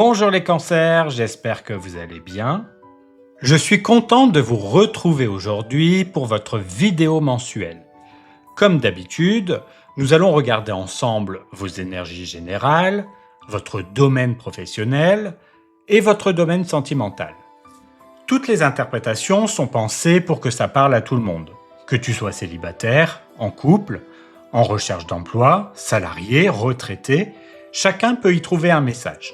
Bonjour les cancers, j'espère que vous allez bien. Je suis content de vous retrouver aujourd'hui pour votre vidéo mensuelle. Comme d'habitude, nous allons regarder ensemble vos énergies générales, votre domaine professionnel et votre domaine sentimental. Toutes les interprétations sont pensées pour que ça parle à tout le monde, que tu sois célibataire, en couple, en recherche d'emploi, salarié, retraité, chacun peut y trouver un message.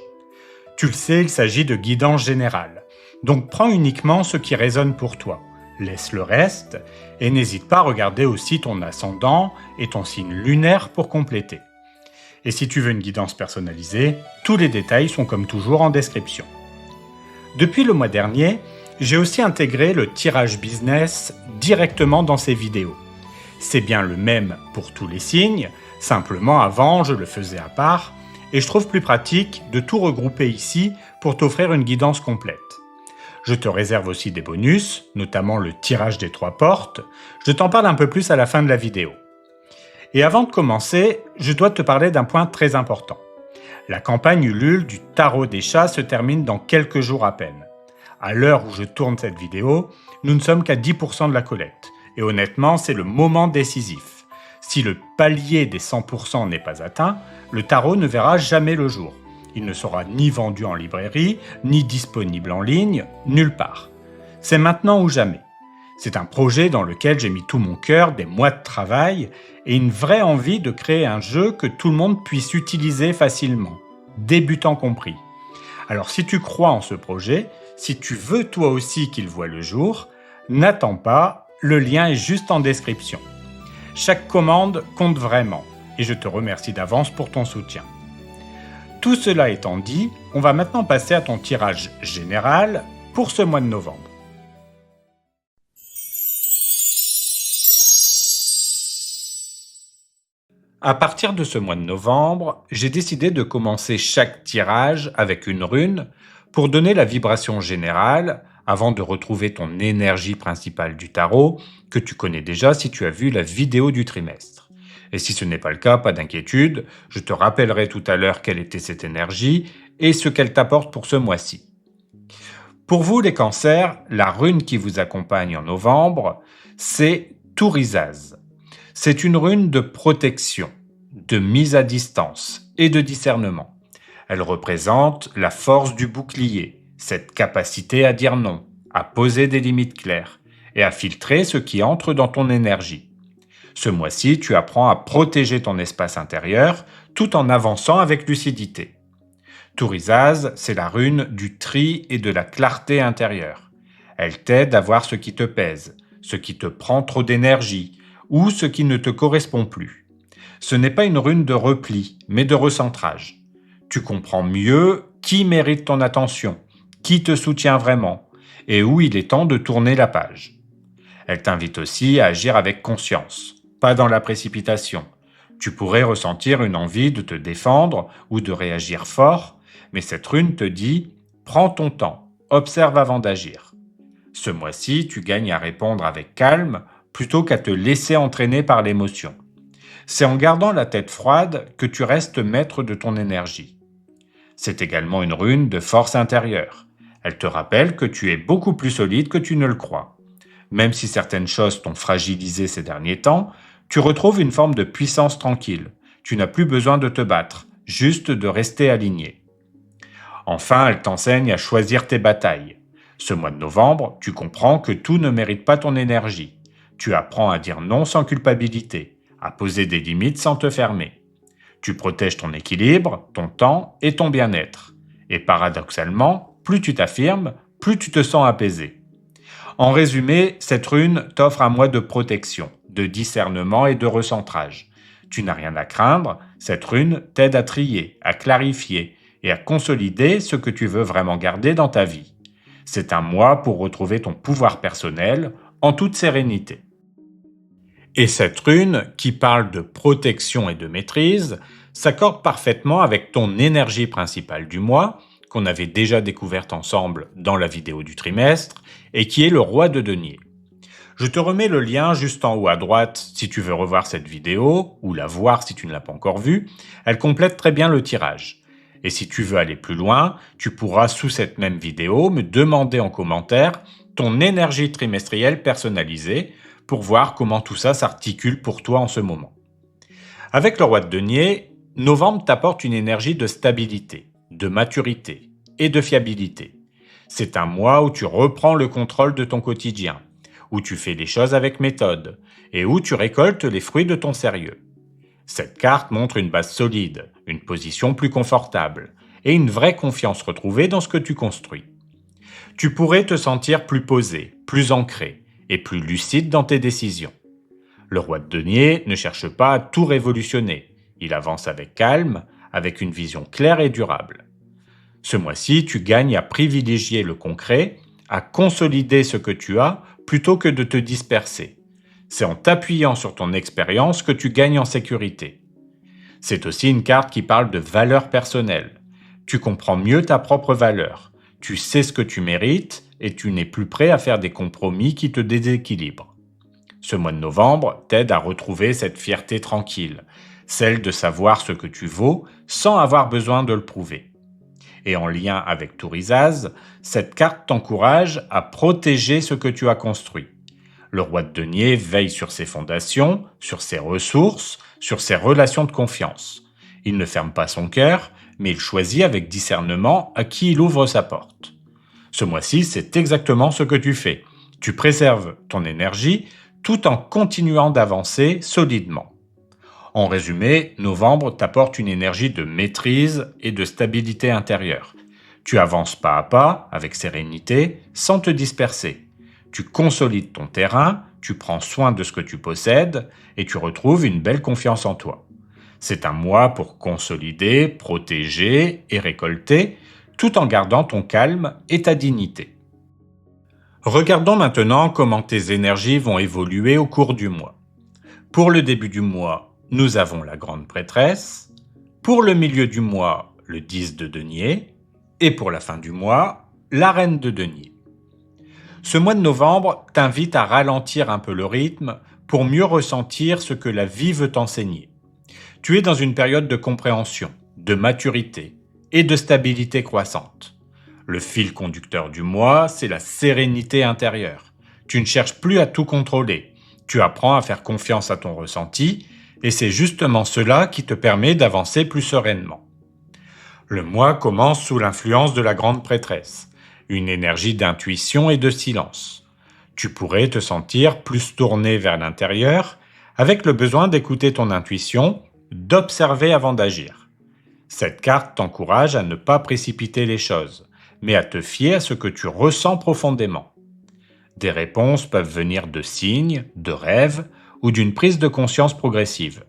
Tu le sais, il s'agit de guidance générale. Donc prends uniquement ce qui résonne pour toi. Laisse le reste et n'hésite pas à regarder aussi ton ascendant et ton signe lunaire pour compléter. Et si tu veux une guidance personnalisée, tous les détails sont comme toujours en description. Depuis le mois dernier, j'ai aussi intégré le tirage business directement dans ces vidéos. C'est bien le même pour tous les signes, simplement avant je le faisais à part, et je trouve plus pratique de tout regrouper ici pour t'offrir une guidance complète. Je te réserve aussi des bonus, notamment le tirage des 3 portes. Je t'en parle un peu plus à la fin de la vidéo. Et avant de commencer, je dois te parler d'un point très important. La campagne Ulule du tarot des chats se termine dans quelques jours à peine. À l'heure où je tourne cette vidéo, nous ne sommes qu'à 10% de la collecte. Et honnêtement, c'est le moment décisif. Si le palier des 100% n'est pas atteint, le tarot ne verra jamais le jour. Il ne sera ni vendu en librairie, ni disponible en ligne, nulle part. C'est maintenant ou jamais. C'est un projet dans lequel j'ai mis tout mon cœur, des mois de travail et une vraie envie de créer un jeu que tout le monde puisse utiliser facilement, débutants compris. Alors si tu crois en ce projet, si tu veux toi aussi qu'il voie le jour, n'attends pas, le lien est juste en description. Chaque commande compte vraiment et je te remercie d'avance pour ton soutien. Tout cela étant dit, on va maintenant passer à ton tirage général pour ce mois de novembre. À partir de ce mois de novembre, j'ai décidé de commencer chaque tirage avec une rune pour donner la vibration générale avant de retrouver ton énergie principale du tarot, que tu connais déjà si tu as vu la vidéo du trimestre. Et si ce n'est pas le cas, pas d'inquiétude, je te rappellerai tout à l'heure quelle était cette énergie et ce qu'elle t'apporte pour ce mois-ci. Pour vous les cancers, la rune qui vous accompagne en novembre, c'est Tourisaz. C'est une rune de protection, de mise à distance et de discernement. Elle représente la force du bouclier, cette capacité à dire non, à poser des limites claires et à filtrer ce qui entre dans ton énergie. Ce mois-ci, tu apprends à protéger ton espace intérieur tout en avançant avec lucidité. Tourisaz, c'est la rune du tri et de la clarté intérieure. Elle t'aide à voir ce qui te pèse, ce qui te prend trop d'énergie ou ce qui ne te correspond plus. Ce n'est pas une rune de repli, mais de recentrage. Tu comprends mieux qui mérite ton attention, qui te soutient vraiment et où il est temps de tourner la page. Elle t'invite aussi à agir avec conscience, pas dans la précipitation. Tu pourrais ressentir une envie de te défendre ou de réagir fort, mais cette rune te dit « prends ton temps, observe avant d'agir ». Ce mois-ci, tu gagnes à répondre avec calme plutôt qu'à te laisser entraîner par l'émotion. C'est en gardant la tête froide que tu restes maître de ton énergie. C'est également une rune de force intérieure. Elle te rappelle que tu es beaucoup plus solide que tu ne le crois. Même si certaines choses t'ont fragilisé ces derniers temps, tu retrouves une forme de puissance tranquille. Tu n'as plus besoin de te battre, juste de rester aligné. Enfin, elle t'enseigne à choisir tes batailles. Ce mois de novembre, tu comprends que tout ne mérite pas ton énergie. Tu apprends à dire non sans culpabilité, à poser des limites sans te fermer. Tu protèges ton équilibre, ton temps et ton bien-être. Et paradoxalement, plus tu t'affirmes, plus tu te sens apaisé. En résumé, cette rune t'offre un mois de protection, de discernement et de recentrage. Tu n'as rien à craindre, cette rune t'aide à trier, à clarifier et à consolider ce que tu veux vraiment garder dans ta vie. C'est un mois pour retrouver ton pouvoir personnel en toute sérénité. Et cette rune, qui parle de protection et de maîtrise, s'accorde parfaitement avec ton énergie principale du mois, qu'on avait déjà découverte ensemble dans la vidéo du trimestre, et qui est le roi de denier. Je te remets le lien juste en haut à droite si tu veux revoir cette vidéo, ou la voir si tu ne l'as pas encore vue. Elle complète très bien le tirage. Et si tu veux aller plus loin, tu pourras sous cette même vidéo me demander en commentaire ton énergie trimestrielle personnalisée pour voir comment tout ça s'articule pour toi en ce moment. Avec le roi de denier, novembre t'apporte une énergie de stabilité, de maturité et de fiabilité. C'est un mois où tu reprends le contrôle de ton quotidien, où tu fais les choses avec méthode et où tu récoltes les fruits de ton sérieux. Cette carte montre une base solide, une position plus confortable et une vraie confiance retrouvée dans ce que tu construis. Tu pourrais te sentir plus posé, plus ancré et plus lucide dans tes décisions. Le roi de denier ne cherche pas à tout révolutionner, il avance avec calme, avec une vision claire et durable. Ce mois-ci, tu gagnes à privilégier le concret, à consolider ce que tu as plutôt que de te disperser. C'est en t'appuyant sur ton expérience que tu gagnes en sécurité. C'est aussi une carte qui parle de valeur personnelle. Tu comprends mieux ta propre valeur, tu sais ce que tu mérites et tu n'es plus prêt à faire des compromis qui te déséquilibrent. Ce mois de novembre t'aide à retrouver cette fierté tranquille, celle de savoir ce que tu vaux sans avoir besoin de le prouver. Et en lien avec Tourisaz, cette carte t'encourage à protéger ce que tu as construit. Le roi de denier veille sur ses fondations, sur ses ressources, sur ses relations de confiance. Il ne ferme pas son cœur, mais il choisit avec discernement à qui il ouvre sa porte. Ce mois-ci, c'est exactement ce que tu fais. Tu préserves ton énergie tout en continuant d'avancer solidement. En résumé, novembre t'apporte une énergie de maîtrise et de stabilité intérieure. Tu avances pas à pas, avec sérénité, sans te disperser. Tu consolides ton terrain, tu prends soin de ce que tu possèdes et tu retrouves une belle confiance en toi. C'est un mois pour consolider, protéger et récolter, tout en gardant ton calme et ta dignité. Regardons maintenant comment tes énergies vont évoluer au cours du mois. Pour le début du mois, nous avons la grande prêtresse. Pour le milieu du mois, le 10 de denier. Et pour la fin du mois, la reine de denier. Ce mois de novembre t'invite à ralentir un peu le rythme pour mieux ressentir ce que la vie veut t'enseigner. Tu es dans une période de compréhension, de maturité et de stabilité croissante. Le fil conducteur du mois, c'est la sérénité intérieure. Tu ne cherches plus à tout contrôler. Tu apprends à faire confiance à ton ressenti et c'est justement cela qui te permet d'avancer plus sereinement. Le mois commence sous l'influence de la grande prêtresse, une énergie d'intuition et de silence. Tu pourrais te sentir plus tourné vers l'intérieur, avec le besoin d'écouter ton intuition, d'observer avant d'agir. Cette carte t'encourage à ne pas précipiter les choses, mais à te fier à ce que tu ressens profondément. Des réponses peuvent venir de signes, de rêves ou d'une prise de conscience progressive.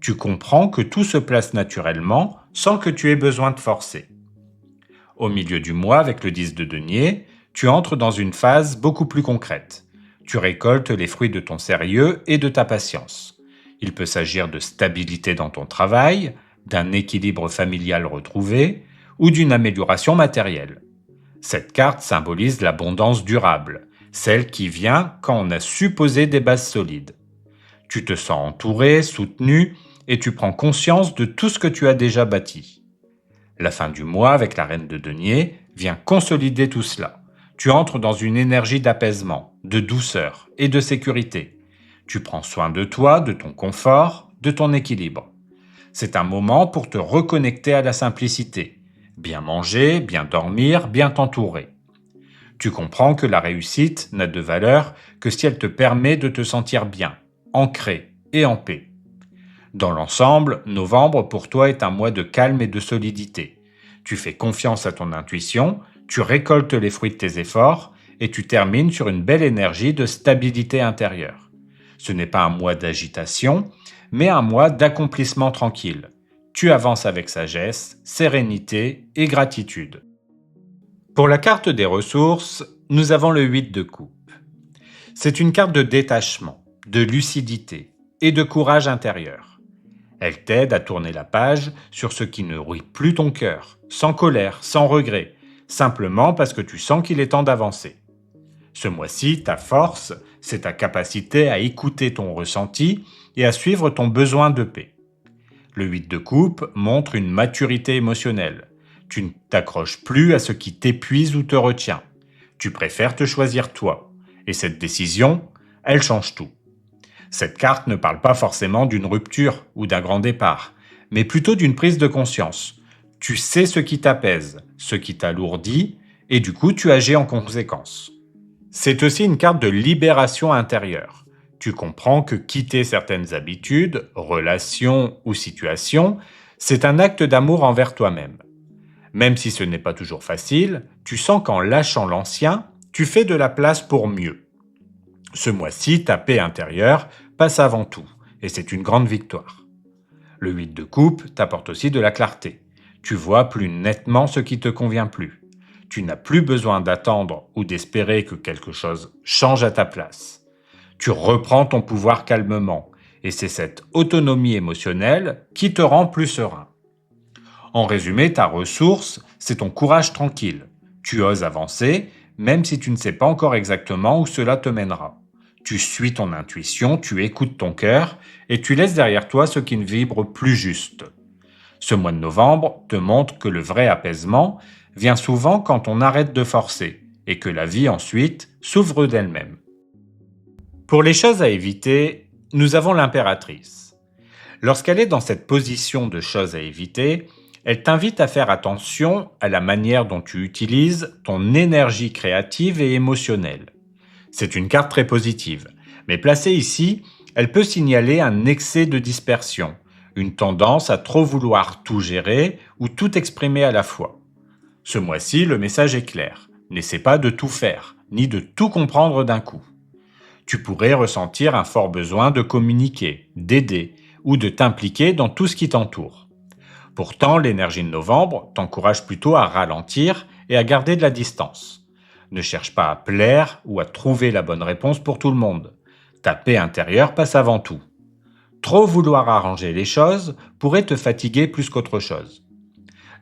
Tu comprends que tout se place naturellement sans que tu aies besoin de forcer. Au milieu du mois, avec le 10 de denier, tu entres dans une phase beaucoup plus concrète. Tu récoltes les fruits de ton sérieux et de ta patience. Il peut s'agir de stabilité dans ton travail, d'un équilibre familial retrouvé ou d'une amélioration matérielle. Cette carte symbolise l'abondance durable, celle qui vient quand on a su poser des bases solides. Tu te sens entouré, soutenu et tu prends conscience de tout ce que tu as déjà bâti. La fin du mois, avec la reine de denier, vient consolider tout cela. Tu entres dans une énergie d'apaisement, de douceur et de sécurité. Tu prends soin de toi, de ton confort, de ton équilibre. C'est un moment pour te reconnecter à la simplicité. Bien manger, bien dormir, bien t'entourer. Tu comprends que la réussite n'a de valeur que si elle te permet de te sentir bien, ancré et en paix. Dans l'ensemble, novembre pour toi est un mois de calme et de solidité. Tu fais confiance à ton intuition, tu récoltes les fruits de tes efforts et tu termines sur une belle énergie de stabilité intérieure. Ce n'est pas un mois d'agitation, mais un mois d'accomplissement tranquille. Tu avances avec sagesse, sérénité et gratitude. Pour la carte des ressources, nous avons le 8 de coupe. C'est une carte de détachement, de lucidité et de courage intérieur. Elle t'aide à tourner la page sur ce qui ne nourrit plus ton cœur, sans colère, sans regret, simplement parce que tu sens qu'il est temps d'avancer. Ce mois-ci, ta force, c'est ta capacité à écouter ton ressenti et à suivre ton besoin de paix. Le 8 de coupe montre une maturité émotionnelle. Tu ne t'accroches plus à ce qui t'épuise ou te retient. Tu préfères te choisir toi. Et cette décision, elle change tout. Cette carte ne parle pas forcément d'une rupture ou d'un grand départ, mais plutôt d'une prise de conscience. Tu sais ce qui t'apaise, ce qui t'alourdit, et du coup tu agis en conséquence. C'est aussi une carte de libération intérieure. Tu comprends que quitter certaines habitudes, relations ou situations, c'est un acte d'amour envers toi-même. Même si ce n'est pas toujours facile, tu sens qu'en lâchant l'ancien, tu fais de la place pour mieux. Ce mois-ci, ta paix intérieure passe avant tout, et c'est une grande victoire. Le 8 de coupe t'apporte aussi de la clarté. Tu vois plus nettement ce qui te convient plus. Tu n'as plus besoin d'attendre ou d'espérer que quelque chose change à ta place. Tu reprends ton pouvoir calmement, et c'est cette autonomie émotionnelle qui te rend plus serein. En résumé, ta ressource, c'est ton courage tranquille. Tu oses avancer, même si tu ne sais pas encore exactement où cela te mènera. Tu suis ton intuition, tu écoutes ton cœur, et tu laisses derrière toi ce qui ne vibre plus juste. Ce mois de novembre te montre que le vrai apaisement vient souvent quand on arrête de forcer, et que la vie ensuite s'ouvre d'elle-même. Pour les choses à éviter, nous avons l'impératrice. Lorsqu'elle est dans cette position de choses à éviter, elle t'invite à faire attention à la manière dont tu utilises ton énergie créative et émotionnelle. C'est une carte très positive, mais placée ici, elle peut signaler un excès de dispersion, une tendance à trop vouloir tout gérer ou tout exprimer à la fois. Ce mois-ci, le message est clair. N'essaie pas de tout faire, ni de tout comprendre d'un coup. Tu pourrais ressentir un fort besoin de communiquer, d'aider ou de t'impliquer dans tout ce qui t'entoure. Pourtant, l'énergie de novembre t'encourage plutôt à ralentir et à garder de la distance. Ne cherche pas à plaire ou à trouver la bonne réponse pour tout le monde. Ta paix intérieure passe avant tout. Trop vouloir arranger les choses pourrait te fatiguer plus qu'autre chose.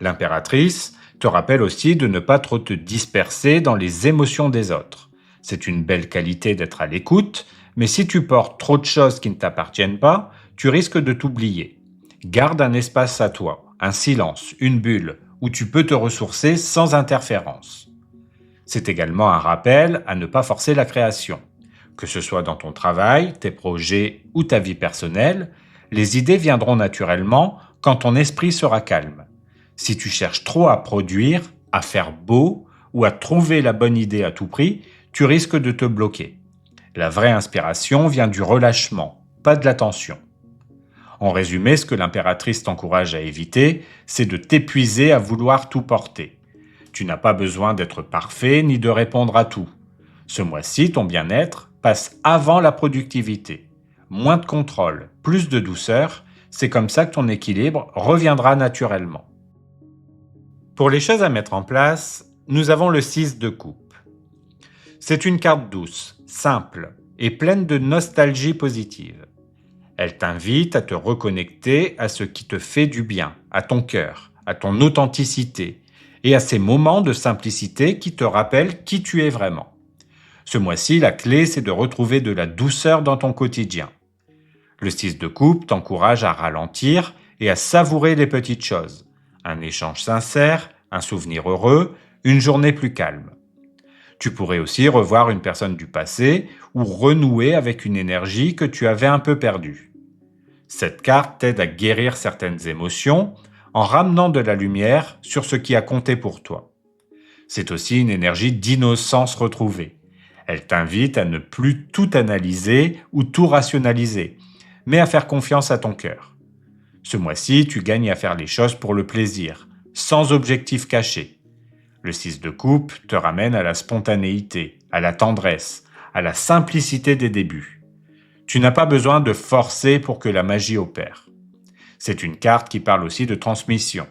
L'impératrice te rappelle aussi de ne pas trop te disperser dans les émotions des autres. C'est une belle qualité d'être à l'écoute, mais si tu portes trop de choses qui ne t'appartiennent pas, tu risques de t'oublier. Garde un espace à toi, un silence, une bulle, où tu peux te ressourcer sans interférence. C'est également un rappel à ne pas forcer la création. Que ce soit dans ton travail, tes projets ou ta vie personnelle, les idées viendront naturellement quand ton esprit sera calme. Si tu cherches trop à produire, à faire beau ou à trouver la bonne idée à tout prix, tu risques de te bloquer. La vraie inspiration vient du relâchement, pas de la tension. En résumé, ce que l'impératrice t'encourage à éviter, c'est de t'épuiser à vouloir tout porter. Tu n'as pas besoin d'être parfait ni de répondre à tout. Ce mois-ci, ton bien-être passe avant la productivité. Moins de contrôle, plus de douceur, c'est comme ça que ton équilibre reviendra naturellement. Pour les choses à mettre en place, nous avons le 6 de coupe. C'est une carte douce, simple et pleine de nostalgie positive. Elle t'invite à te reconnecter à ce qui te fait du bien, à ton cœur, à ton authenticité et à ces moments de simplicité qui te rappellent qui tu es vraiment. Ce mois-ci, la clé, c'est de retrouver de la douceur dans ton quotidien. Le 6 de coupe t'encourage à ralentir et à savourer les petites choses. Un échange sincère, un souvenir heureux, une journée plus calme. Tu pourrais aussi revoir une personne du passé ou renouer avec une énergie que tu avais un peu perdue. Cette carte t'aide à guérir certaines émotions en ramenant de la lumière sur ce qui a compté pour toi. C'est aussi une énergie d'innocence retrouvée. Elle t'invite à ne plus tout analyser ou tout rationaliser, mais à faire confiance à ton cœur. Ce mois-ci, tu gagnes à faire les choses pour le plaisir, sans objectif caché. Le 6 de coupe te ramène à la spontanéité, à la tendresse, à la simplicité des débuts. Tu n'as pas besoin de forcer pour que la magie opère. C'est une carte qui parle aussi de transmission.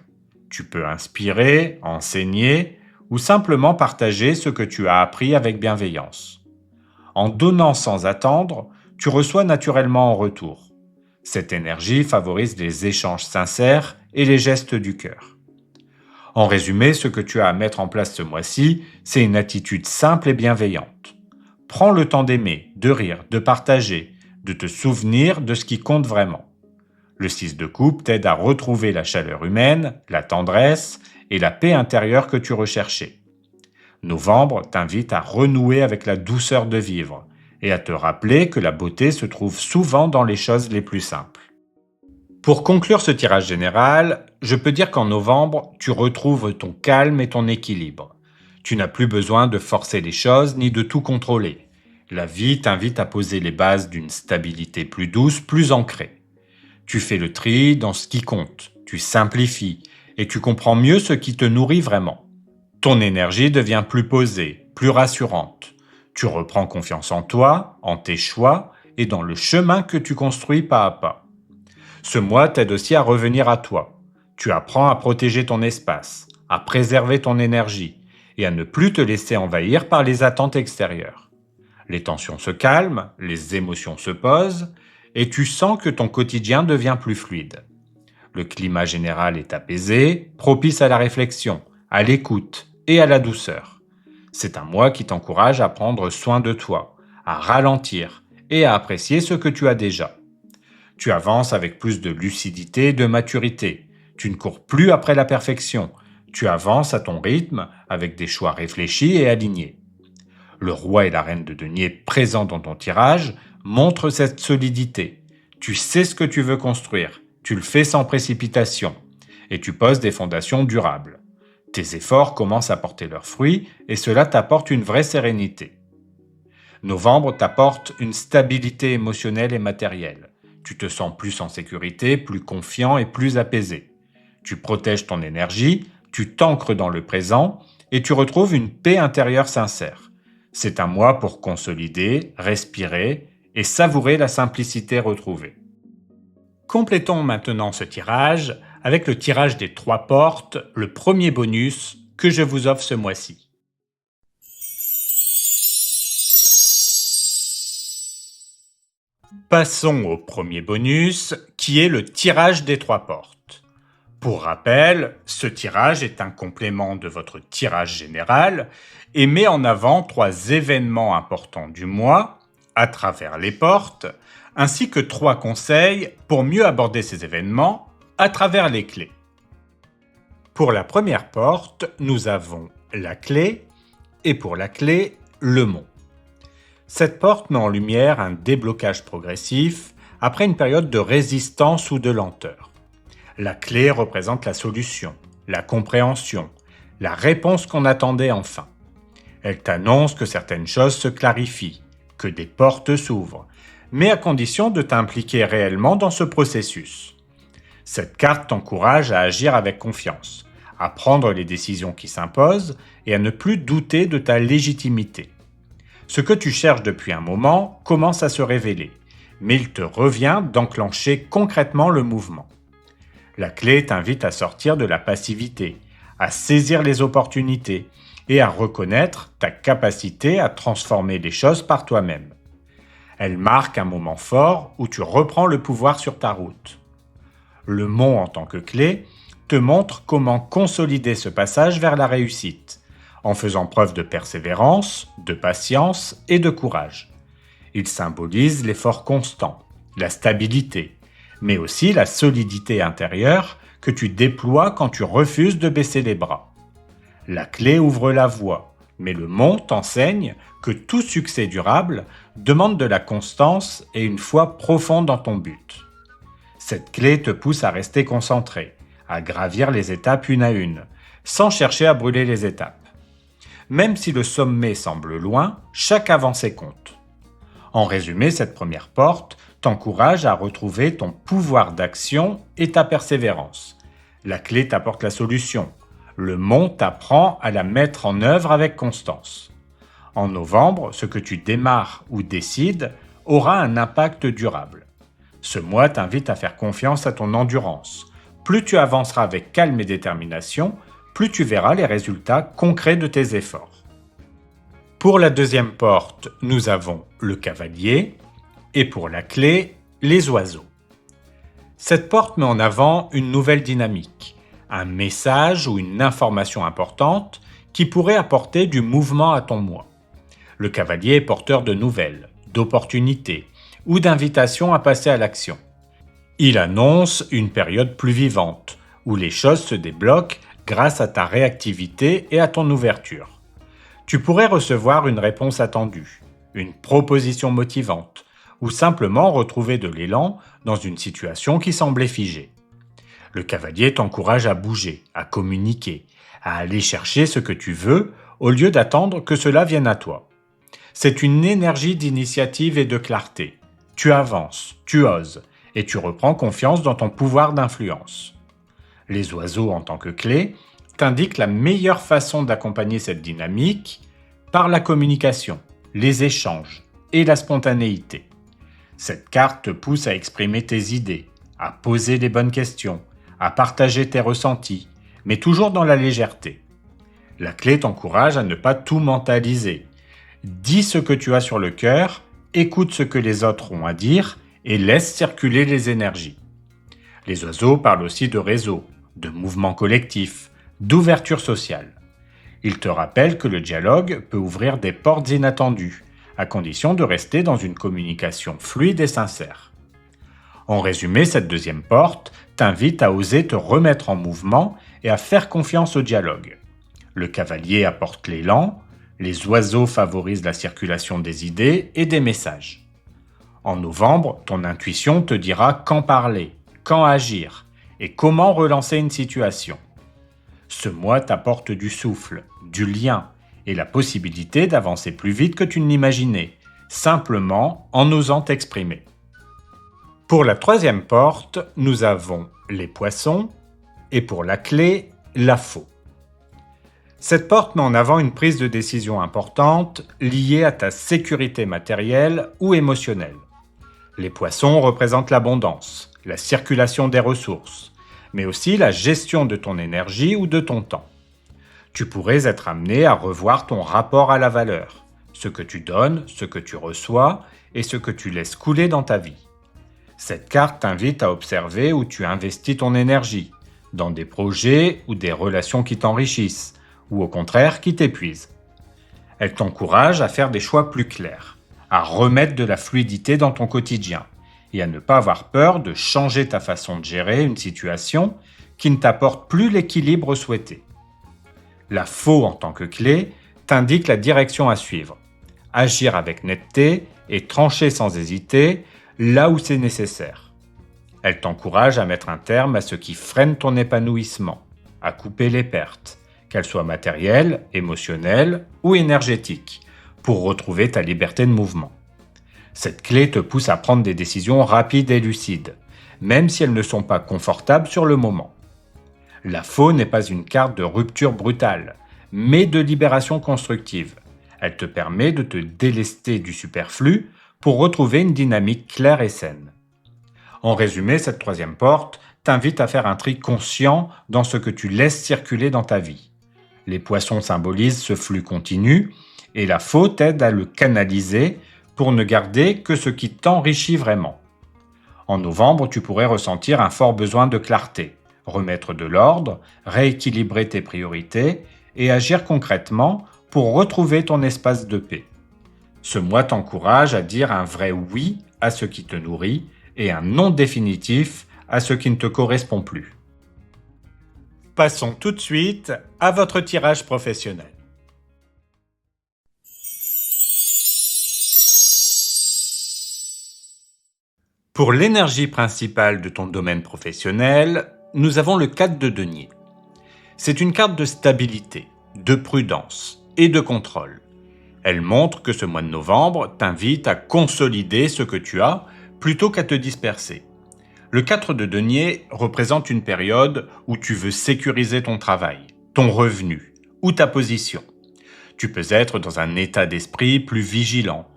Tu peux inspirer, enseigner ou simplement partager ce que tu as appris avec bienveillance. En donnant sans attendre, tu reçois naturellement en retour. Cette énergie favorise les échanges sincères et les gestes du cœur. En résumé, ce que tu as à mettre en place ce mois-ci, c'est une attitude simple et bienveillante. Prends le temps d'aimer, de rire, de partager, de te souvenir de ce qui compte vraiment. Le 6 de coupe t'aide à retrouver la chaleur humaine, la tendresse et la paix intérieure que tu recherchais. Novembre t'invite à renouer avec la douceur de vivre et à te rappeler que la beauté se trouve souvent dans les choses les plus simples. Pour conclure ce tirage général, je peux dire qu'en novembre, tu retrouves ton calme et ton équilibre. Tu n'as plus besoin de forcer les choses ni de tout contrôler. La vie t'invite à poser les bases d'une stabilité plus douce, plus ancrée. Tu fais le tri dans ce qui compte, tu simplifies et tu comprends mieux ce qui te nourrit vraiment. Ton énergie devient plus posée, plus rassurante. Tu reprends confiance en toi, en tes choix et dans le chemin que tu construis pas à pas. Ce mois t'aide aussi à revenir à toi. Tu apprends à protéger ton espace, à préserver ton énergie et à ne plus te laisser envahir par les attentes extérieures. Les tensions se calment, les émotions se posent et tu sens que ton quotidien devient plus fluide. Le climat général est apaisé, propice à la réflexion, à l'écoute et à la douceur. C'est un mois qui t'encourage à prendre soin de toi, à ralentir et à apprécier ce que tu as déjà. Tu avances avec plus de lucidité et de maturité. Tu ne cours plus après la perfection. Tu avances à ton rythme avec des choix réfléchis et alignés. Le roi et la reine de denier présents dans ton tirage montrent cette solidité. Tu sais ce que tu veux construire. Tu le fais sans précipitation. Et tu poses des fondations durables. Tes efforts commencent à porter leurs fruits et cela t'apporte une vraie sérénité. Novembre t'apporte une stabilité émotionnelle et matérielle. Tu te sens plus en sécurité, plus confiant et plus apaisé. Tu protèges ton énergie, tu t'ancres dans le présent et tu retrouves une paix intérieure sincère. C'est un mois pour consolider, respirer et savourer la simplicité retrouvée. Complétons maintenant ce tirage avec le tirage des 3 portes, le premier bonus que je vous offre ce mois-ci. Passons au premier bonus, qui est le tirage des 3 portes. Pour rappel, ce tirage est un complément de votre tirage général et met en avant 3 événements importants du mois, à travers les portes, ainsi que 3 conseils pour mieux aborder ces événements à travers les clés. Pour la première porte, nous avons la clé et pour la clé, le mont. Cette porte met en lumière un déblocage progressif après une période de résistance ou de lenteur. La clé représente la solution, la compréhension, la réponse qu'on attendait enfin. Elle t'annonce que certaines choses se clarifient, que des portes s'ouvrent, mais à condition de t'impliquer réellement dans ce processus. Cette carte t'encourage à agir avec confiance, à prendre les décisions qui s'imposent et à ne plus douter de ta légitimité. Ce que tu cherches depuis un moment commence à se révéler, mais il te revient d'enclencher concrètement le mouvement. La clé t'invite à sortir de la passivité, à saisir les opportunités et à reconnaître ta capacité à transformer les choses par toi-même. Elle marque un moment fort où tu reprends le pouvoir sur ta route. Le mont en tant que clé te montre comment consolider ce passage vers la réussite, en faisant preuve de persévérance, de patience et de courage. Il symbolise l'effort constant, la stabilité, mais aussi la solidité intérieure que tu déploies quand tu refuses de baisser les bras. La clé ouvre la voie, mais le mont t'enseigne que tout succès durable demande de la constance et une foi profonde dans ton but. Cette clé te pousse à rester concentré, à gravir les étapes une à une, sans chercher à brûler les étapes. Même si le sommet semble loin, chaque avancée compte. En résumé, cette première porte t'encourage à retrouver ton pouvoir d'action et ta persévérance. La clé t'apporte la solution. Le mont t'apprend à la mettre en œuvre avec constance. En novembre, ce que tu démarres ou décides aura un impact durable. Ce mois t'invite à faire confiance à ton endurance. Plus tu avanceras avec calme et détermination, plus tu verras les résultats concrets de tes efforts. Pour la deuxième porte, nous avons le cavalier et pour la clé, les oiseaux. Cette porte met en avant une nouvelle dynamique, un message ou une information importante qui pourrait apporter du mouvement à ton mois. Le cavalier est porteur de nouvelles, d'opportunités ou d'invitations à passer à l'action. Il annonce une période plus vivante, où les choses se débloquent grâce à ta réactivité et à ton ouverture. Tu pourrais recevoir une réponse attendue, une proposition motivante, ou simplement retrouver de l'élan dans une situation qui semblait figée. Le cavalier t'encourage à bouger, à communiquer, à aller chercher ce que tu veux au lieu d'attendre que cela vienne à toi. C'est une énergie d'initiative et de clarté. Tu avances, tu oses, et tu reprends confiance dans ton pouvoir d'influence. Les oiseaux en tant que clé t'indiquent la meilleure façon d'accompagner cette dynamique par la communication, les échanges et la spontanéité. Cette carte te pousse à exprimer tes idées, à poser les bonnes questions, à partager tes ressentis, mais toujours dans la légèreté. La clé t'encourage à ne pas tout mentaliser. Dis ce que tu as sur le cœur, écoute ce que les autres ont à dire et laisse circuler les énergies. Les oiseaux parlent aussi de réseau, de mouvement collectif, d'ouverture sociale. Ils te rappellent que le dialogue peut ouvrir des portes inattendues, à condition de rester dans une communication fluide et sincère. En résumé, cette deuxième porte t'invite à oser te remettre en mouvement et à faire confiance au dialogue. Le cavalier apporte l'élan, les oiseaux favorisent la circulation des idées et des messages. En novembre, ton intuition te dira quand parler, quand agir et comment relancer une situation. Ce mois t'apporte du souffle, du lien et la possibilité d'avancer plus vite que tu ne l'imaginais, simplement en osant t'exprimer. Pour la troisième porte, nous avons les poissons et pour la clé, la faux. Cette porte met en avant une prise de décision importante liée à ta sécurité matérielle ou émotionnelle. Les poissons représentent l'abondance, la circulation des ressources, mais aussi la gestion de ton énergie ou de ton temps. Tu pourrais être amené à revoir ton rapport à la valeur, ce que tu donnes, ce que tu reçois et ce que tu laisses couler dans ta vie. Cette carte t'invite à observer où tu investis ton énergie, dans des projets ou des relations qui t'enrichissent, ou au contraire qui t'épuisent. Elle t'encourage à faire des choix plus clairs, à remettre de la fluidité dans ton quotidien et à ne pas avoir peur de changer ta façon de gérer une situation qui ne t'apporte plus l'équilibre souhaité. La faux en tant que clé t'indique la direction à suivre. Agir avec netteté et trancher sans hésiter là où c'est nécessaire. Elle t'encourage à mettre un terme à ce qui freine ton épanouissement, à couper les pertes, qu'elles soient matérielles, émotionnelles ou énergétiques, pour retrouver ta liberté de mouvement. Cette clé te pousse à prendre des décisions rapides et lucides, même si elles ne sont pas confortables sur le moment. La faux n'est pas une carte de rupture brutale, mais de libération constructive. Elle te permet de te délester du superflu pour retrouver une dynamique claire et saine. En résumé, cette troisième porte t'invite à faire un tri conscient dans ce que tu laisses circuler dans ta vie. Les poissons symbolisent ce flux continu et la faux t'aide à le canaliser pour ne garder que ce qui t'enrichit vraiment. En novembre, tu pourrais ressentir un fort besoin de clarté, remettre de l'ordre, rééquilibrer tes priorités et agir concrètement pour retrouver ton espace de paix. Ce mois t'encourage à dire un vrai oui à ce qui te nourrit et un non définitif à ce qui ne te correspond plus. Passons tout de suite à votre tirage professionnel. Pour l'énergie principale de ton domaine professionnel, nous avons le 4 de denier. C'est une carte de stabilité, de prudence et de contrôle. Elle montre que ce mois de novembre t'invite à consolider ce que tu as plutôt qu'à te disperser. Le 4 de denier représente une période où tu veux sécuriser ton travail, ton revenu ou ta position. Tu peux être dans un état d'esprit plus vigilant,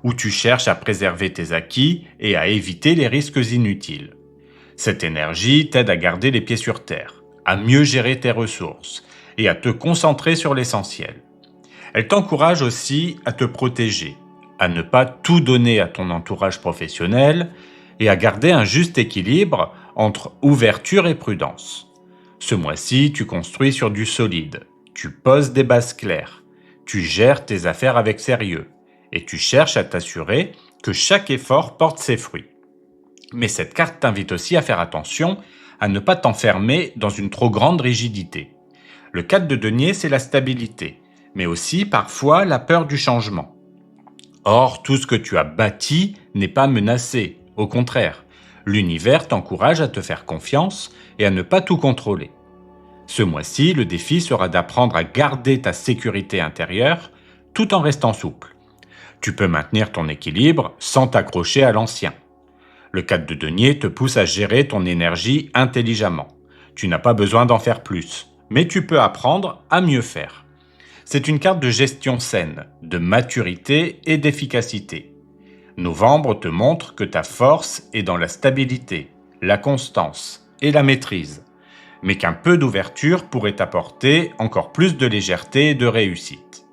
où tu cherches à préserver tes acquis et à éviter les risques inutiles. Cette énergie t'aide à garder les pieds sur terre, à mieux gérer tes ressources et à te concentrer sur l'essentiel. Elle t'encourage aussi à te protéger, à ne pas tout donner à ton entourage professionnel et à garder un juste équilibre entre ouverture et prudence. Ce mois-ci, tu construis sur du solide, tu poses des bases claires, tu gères tes affaires avec sérieux et tu cherches à t'assurer que chaque effort porte ses fruits. Mais cette carte t'invite aussi à faire attention à ne pas t'enfermer dans une trop grande rigidité. Le 4 de denier, c'est la stabilité, mais aussi parfois la peur du changement. Or, tout ce que tu as bâti n'est pas menacé, au contraire. L'univers t'encourage à te faire confiance et à ne pas tout contrôler. Ce mois-ci, le défi sera d'apprendre à garder ta sécurité intérieure tout en restant souple. Tu peux maintenir ton équilibre sans t'accrocher à l'ancien. Le 4 de denier te pousse à gérer ton énergie intelligemment. Tu n'as pas besoin d'en faire plus, mais tu peux apprendre à mieux faire. C'est une carte de gestion saine, de maturité et d'efficacité. Novembre te montre que ta force est dans la stabilité, la constance et la maîtrise, mais qu'un peu d'ouverture pourrait t'apporter encore plus de légèreté et de réussite.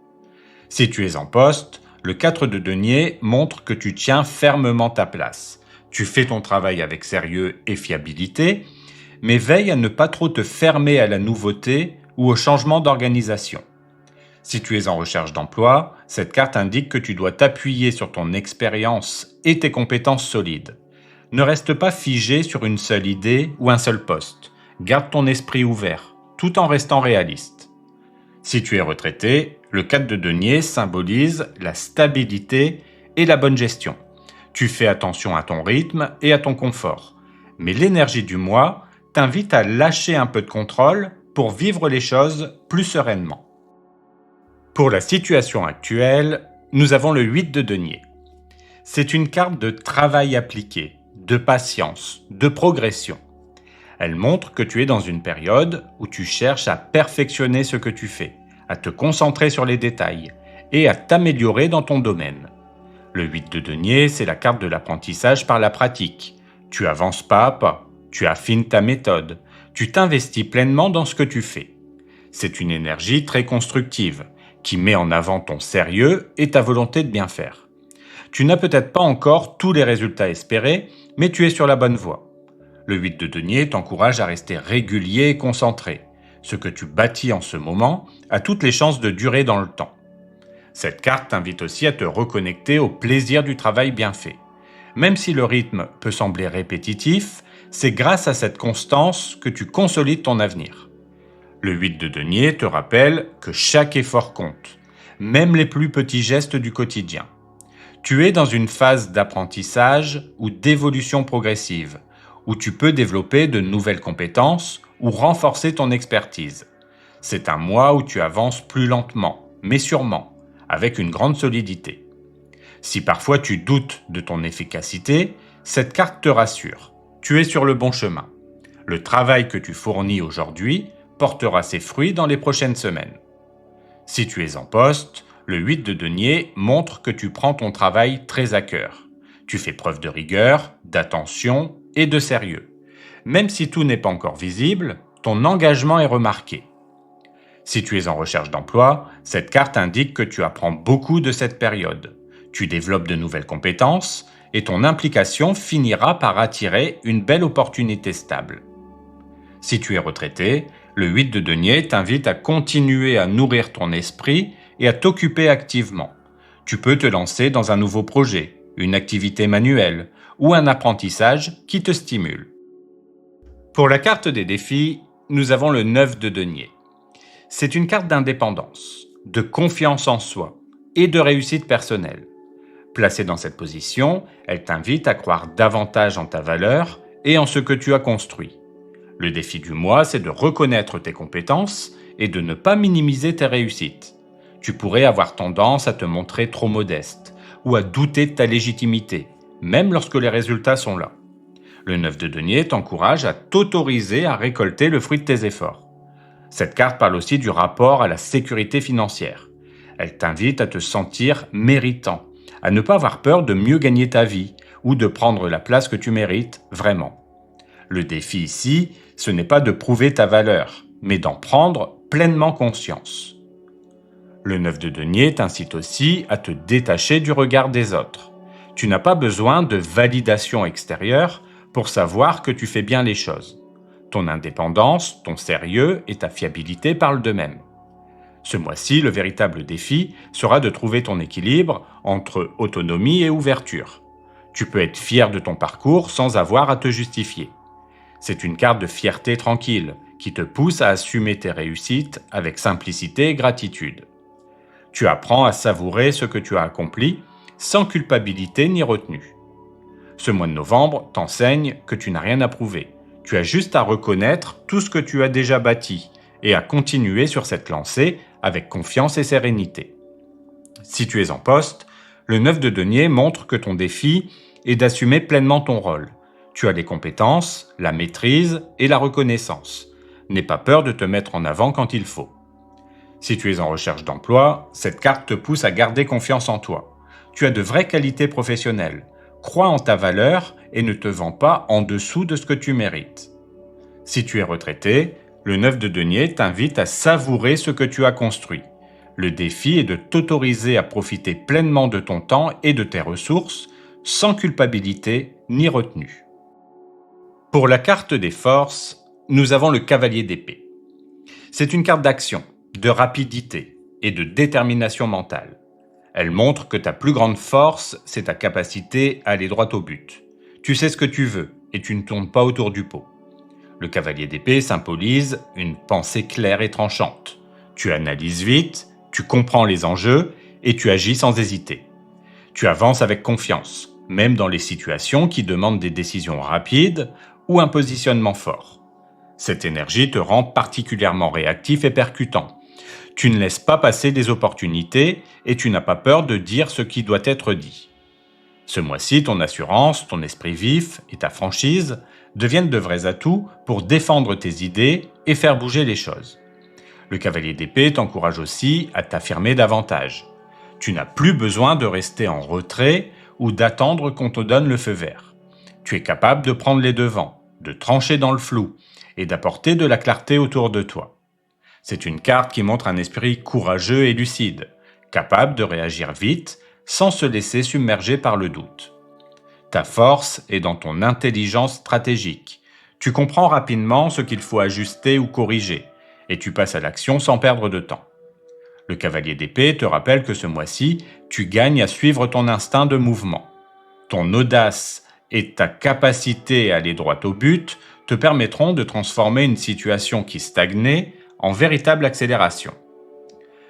Si tu es en poste, le 4 de denier montre que tu tiens fermement ta place. Tu fais ton travail avec sérieux et fiabilité, mais veille à ne pas trop te fermer à la nouveauté ou au changement d'organisation. Si tu es en recherche d'emploi, cette carte indique que tu dois t'appuyer sur ton expérience et tes compétences solides. Ne reste pas figé sur une seule idée ou un seul poste. Garde ton esprit ouvert, tout en restant réaliste. Si tu es retraité, le 4 de denier symbolise la stabilité et la bonne gestion. Tu fais attention à ton rythme et à ton confort. Mais l'énergie du mois t'invite à lâcher un peu de contrôle pour vivre les choses plus sereinement. Pour la situation actuelle, nous avons le 8 de denier. C'est une carte de travail appliqué, de patience, de progression. Elle montre que tu es dans une période où tu cherches à perfectionner ce que tu fais, à te concentrer sur les détails et à t'améliorer dans ton domaine. Le 8 de denier, c'est la carte de l'apprentissage par la pratique. Tu avances pas à pas, tu affines ta méthode, tu t'investis pleinement dans ce que tu fais. C'est une énergie très constructive, qui met en avant ton sérieux et ta volonté de bien faire. Tu n'as peut-être pas encore tous les résultats espérés, mais tu es sur la bonne voie. Le 8 de denier t'encourage à rester régulier et concentré. Ce que tu bâtis en ce moment a toutes les chances de durer dans le temps. Cette carte t'invite aussi à te reconnecter au plaisir du travail bien fait. Même si le rythme peut sembler répétitif, c'est grâce à cette constance que tu consolides ton avenir. Le 8 de denier te rappelle que chaque effort compte, même les plus petits gestes du quotidien. Tu es dans une phase d'apprentissage ou d'évolution progressive, où tu peux développer de nouvelles compétences ou renforcer ton expertise. C'est un mois où tu avances plus lentement, mais sûrement, avec une grande solidité. Si parfois tu doutes de ton efficacité, cette carte te rassure. Tu es sur le bon chemin. Le travail que tu fournis aujourd'hui portera ses fruits dans les prochaines semaines. Si tu es en poste, le 8 de denier montre que tu prends ton travail très à cœur. Tu fais preuve de rigueur, d'attention et de sérieux. Même si tout n'est pas encore visible, ton engagement est remarqué. Si tu es en recherche d'emploi, cette carte indique que tu apprends beaucoup de cette période. Tu développes de nouvelles compétences et ton implication finira par attirer une belle opportunité stable. Si tu es retraité, le 8 de denier t'invite à continuer à nourrir ton esprit et à t'occuper activement. Tu peux te lancer dans un nouveau projet, une activité manuelle ou un apprentissage qui te stimule. Pour la carte des défis, nous avons le 9 de denier. C'est une carte d'indépendance, de confiance en soi et de réussite personnelle. Placée dans cette position, elle t'invite à croire davantage en ta valeur et en ce que tu as construit. Le défi du mois, c'est de reconnaître tes compétences et de ne pas minimiser tes réussites. Tu pourrais avoir tendance à te montrer trop modeste ou à douter de ta légitimité, même lorsque les résultats sont là. Le 9 de denier t'encourage à t'autoriser à récolter le fruit de tes efforts. Cette carte parle aussi du rapport à la sécurité financière. Elle t'invite à te sentir méritant, à ne pas avoir peur de mieux gagner ta vie ou de prendre la place que tu mérites vraiment. Le défi ici, ce n'est pas de prouver ta valeur, mais d'en prendre pleinement conscience. Le 9 de denier t'incite aussi à te détacher du regard des autres. Tu n'as pas besoin de validation extérieure pour savoir que tu fais bien les choses. Ton indépendance, ton sérieux et ta fiabilité parlent d'eux-mêmes. Ce mois-ci, le véritable défi sera de trouver ton équilibre entre autonomie et ouverture. Tu peux être fier de ton parcours sans avoir à te justifier. C'est une carte de fierté tranquille qui te pousse à assumer tes réussites avec simplicité et gratitude. Tu apprends à savourer ce que tu as accompli sans culpabilité ni retenue. Ce mois de novembre t'enseigne que tu n'as rien à prouver. Tu as juste à reconnaître tout ce que tu as déjà bâti et à continuer sur cette lancée avec confiance et sérénité. Si tu es en poste, le 9 de denier montre que ton défi est d'assumer pleinement ton rôle. Tu as les compétences, la maîtrise et la reconnaissance. N'aie pas peur de te mettre en avant quand il faut. Si tu es en recherche d'emploi, cette carte te pousse à garder confiance en toi. Tu as de vraies qualités professionnelles. Crois en ta valeur et ne te vends pas en dessous de ce que tu mérites. Si tu es retraité, le 9 de denier t'invite à savourer ce que tu as construit. Le défi est de t'autoriser à profiter pleinement de ton temps et de tes ressources, sans culpabilité ni retenue. Pour la carte des forces, nous avons le cavalier d'épée. C'est une carte d'action, de rapidité et de détermination mentale. Elle montre que ta plus grande force, c'est ta capacité à aller droit au but. Tu sais ce que tu veux et tu ne tournes pas autour du pot. Le cavalier d'épée symbolise une pensée claire et tranchante. Tu analyses vite, tu comprends les enjeux et tu agis sans hésiter. Tu avances avec confiance, même dans les situations qui demandent des décisions rapides ou un positionnement fort. Cette énergie te rend particulièrement réactif et percutant. Tu ne laisses pas passer des opportunités et tu n'as pas peur de dire ce qui doit être dit. Ce mois-ci, ton assurance, ton esprit vif et ta franchise deviennent de vrais atouts pour défendre tes idées et faire bouger les choses. Le cavalier d'épée t'encourage aussi à t'affirmer davantage. Tu n'as plus besoin de rester en retrait ou d'attendre qu'on te donne le feu vert. Tu es capable de prendre les devants, de trancher dans le flou et d'apporter de la clarté autour de toi. C'est une carte qui montre un esprit courageux et lucide, capable de réagir vite sans se laisser submerger par le doute. Ta force est dans ton intelligence stratégique. Tu comprends rapidement ce qu'il faut ajuster ou corriger, et tu passes à l'action sans perdre de temps. Le cavalier d'épée te rappelle que ce mois-ci, tu gagnes à suivre ton instinct de mouvement. Ton audace et ta capacité à aller droit au but te permettront de transformer une situation qui stagnait en véritable accélération.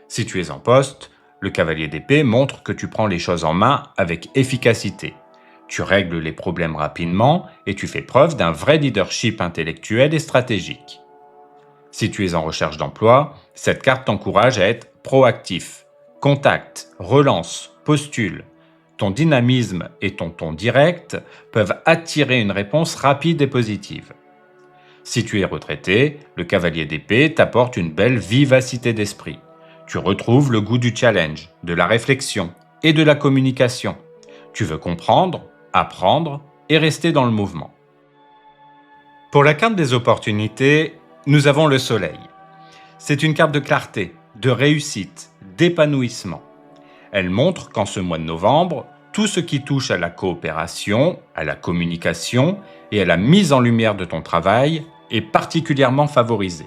Si tu es en poste, le cavalier d'épée montre que tu prends les choses en main avec efficacité. Tu règles les problèmes rapidement et tu fais preuve d'un vrai leadership intellectuel et stratégique. Si tu es en recherche d'emploi, cette carte t'encourage à être proactif. Contacte, relance, postule. Ton dynamisme et ton ton direct peuvent attirer une réponse rapide et positive. Si tu es retraité, le cavalier d'épée t'apporte une belle vivacité d'esprit. Tu retrouves le goût du challenge, de la réflexion et de la communication. Tu veux comprendre, apprendre et rester dans le mouvement. Pour la carte des opportunités, nous avons le soleil. C'est une carte de clarté, de réussite, d'épanouissement. Elle montre qu'en ce mois de novembre, tout ce qui touche à la coopération, à la communication et à la mise en lumière de ton travail est particulièrement favorisé.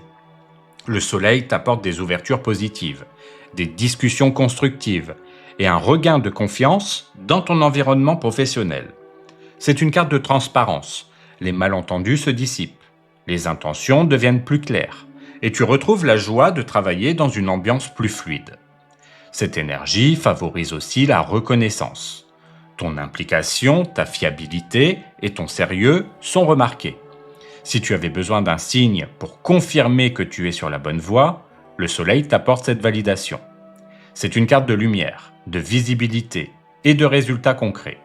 Le soleil t'apporte des ouvertures positives, des discussions constructives et un regain de confiance dans ton environnement professionnel. C'est une carte de transparence. Les malentendus se dissipent, les intentions deviennent plus claires et tu retrouves la joie de travailler dans une ambiance plus fluide. Cette énergie favorise aussi la reconnaissance. Ton implication, ta fiabilité et ton sérieux sont remarqués. Si tu avais besoin d'un signe pour confirmer que tu es sur la bonne voie, le soleil t'apporte cette validation. C'est une carte de lumière, de visibilité et de résultats concrets.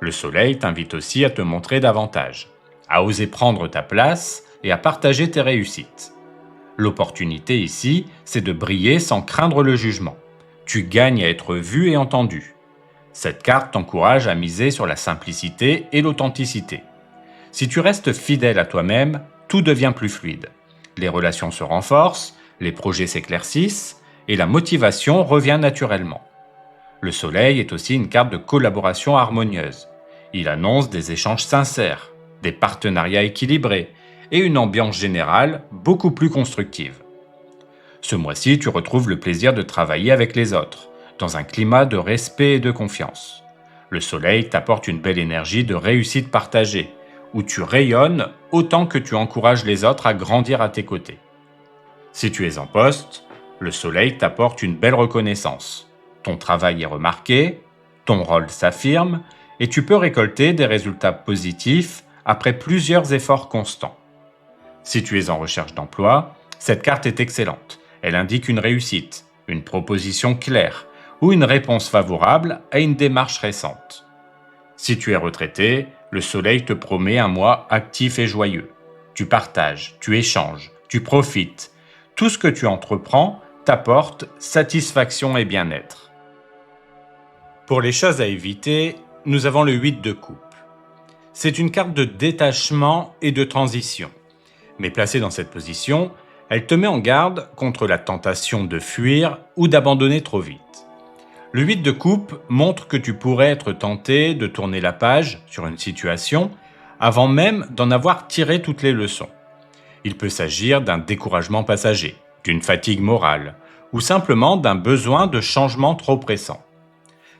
Le soleil t'invite aussi à te montrer davantage, à oser prendre ta place et à partager tes réussites. L'opportunité ici, c'est de briller sans craindre le jugement. Tu gagnes à être vu et entendu. Cette carte t'encourage à miser sur la simplicité et l'authenticité. Si tu restes fidèle à toi-même, tout devient plus fluide. Les relations se renforcent, les projets s'éclaircissent et la motivation revient naturellement. Le soleil est aussi une carte de collaboration harmonieuse. Il annonce des échanges sincères, des partenariats équilibrés et une ambiance générale beaucoup plus constructive. Ce mois-ci, tu retrouves le plaisir de travailler avec les autres, dans un climat de respect et de confiance. Le soleil t'apporte une belle énergie de réussite partagée, où tu rayonnes autant que tu encourages les autres à grandir à tes côtés. Si tu es en poste, le soleil t'apporte une belle reconnaissance. Ton travail est remarqué, ton rôle s'affirme, et tu peux récolter des résultats positifs après plusieurs efforts constants. Si tu es en recherche d'emploi, cette carte est excellente. Elle indique une réussite, une proposition claire ou une réponse favorable à une démarche récente. Si tu es retraité, le soleil te promet un mois actif et joyeux. Tu partages, tu échanges, tu profites. Tout ce que tu entreprends t'apporte satisfaction et bien-être. Pour les choses à éviter, nous avons le 8 de coupe. C'est une carte de détachement et de transition. Mais placée dans cette position, elle te met en garde contre la tentation de fuir ou d'abandonner trop vite. Le 8 de coupe montre que tu pourrais être tenté de tourner la page sur une situation avant même d'en avoir tiré toutes les leçons. Il peut s'agir d'un découragement passager, d'une fatigue morale ou simplement d'un besoin de changement trop pressant.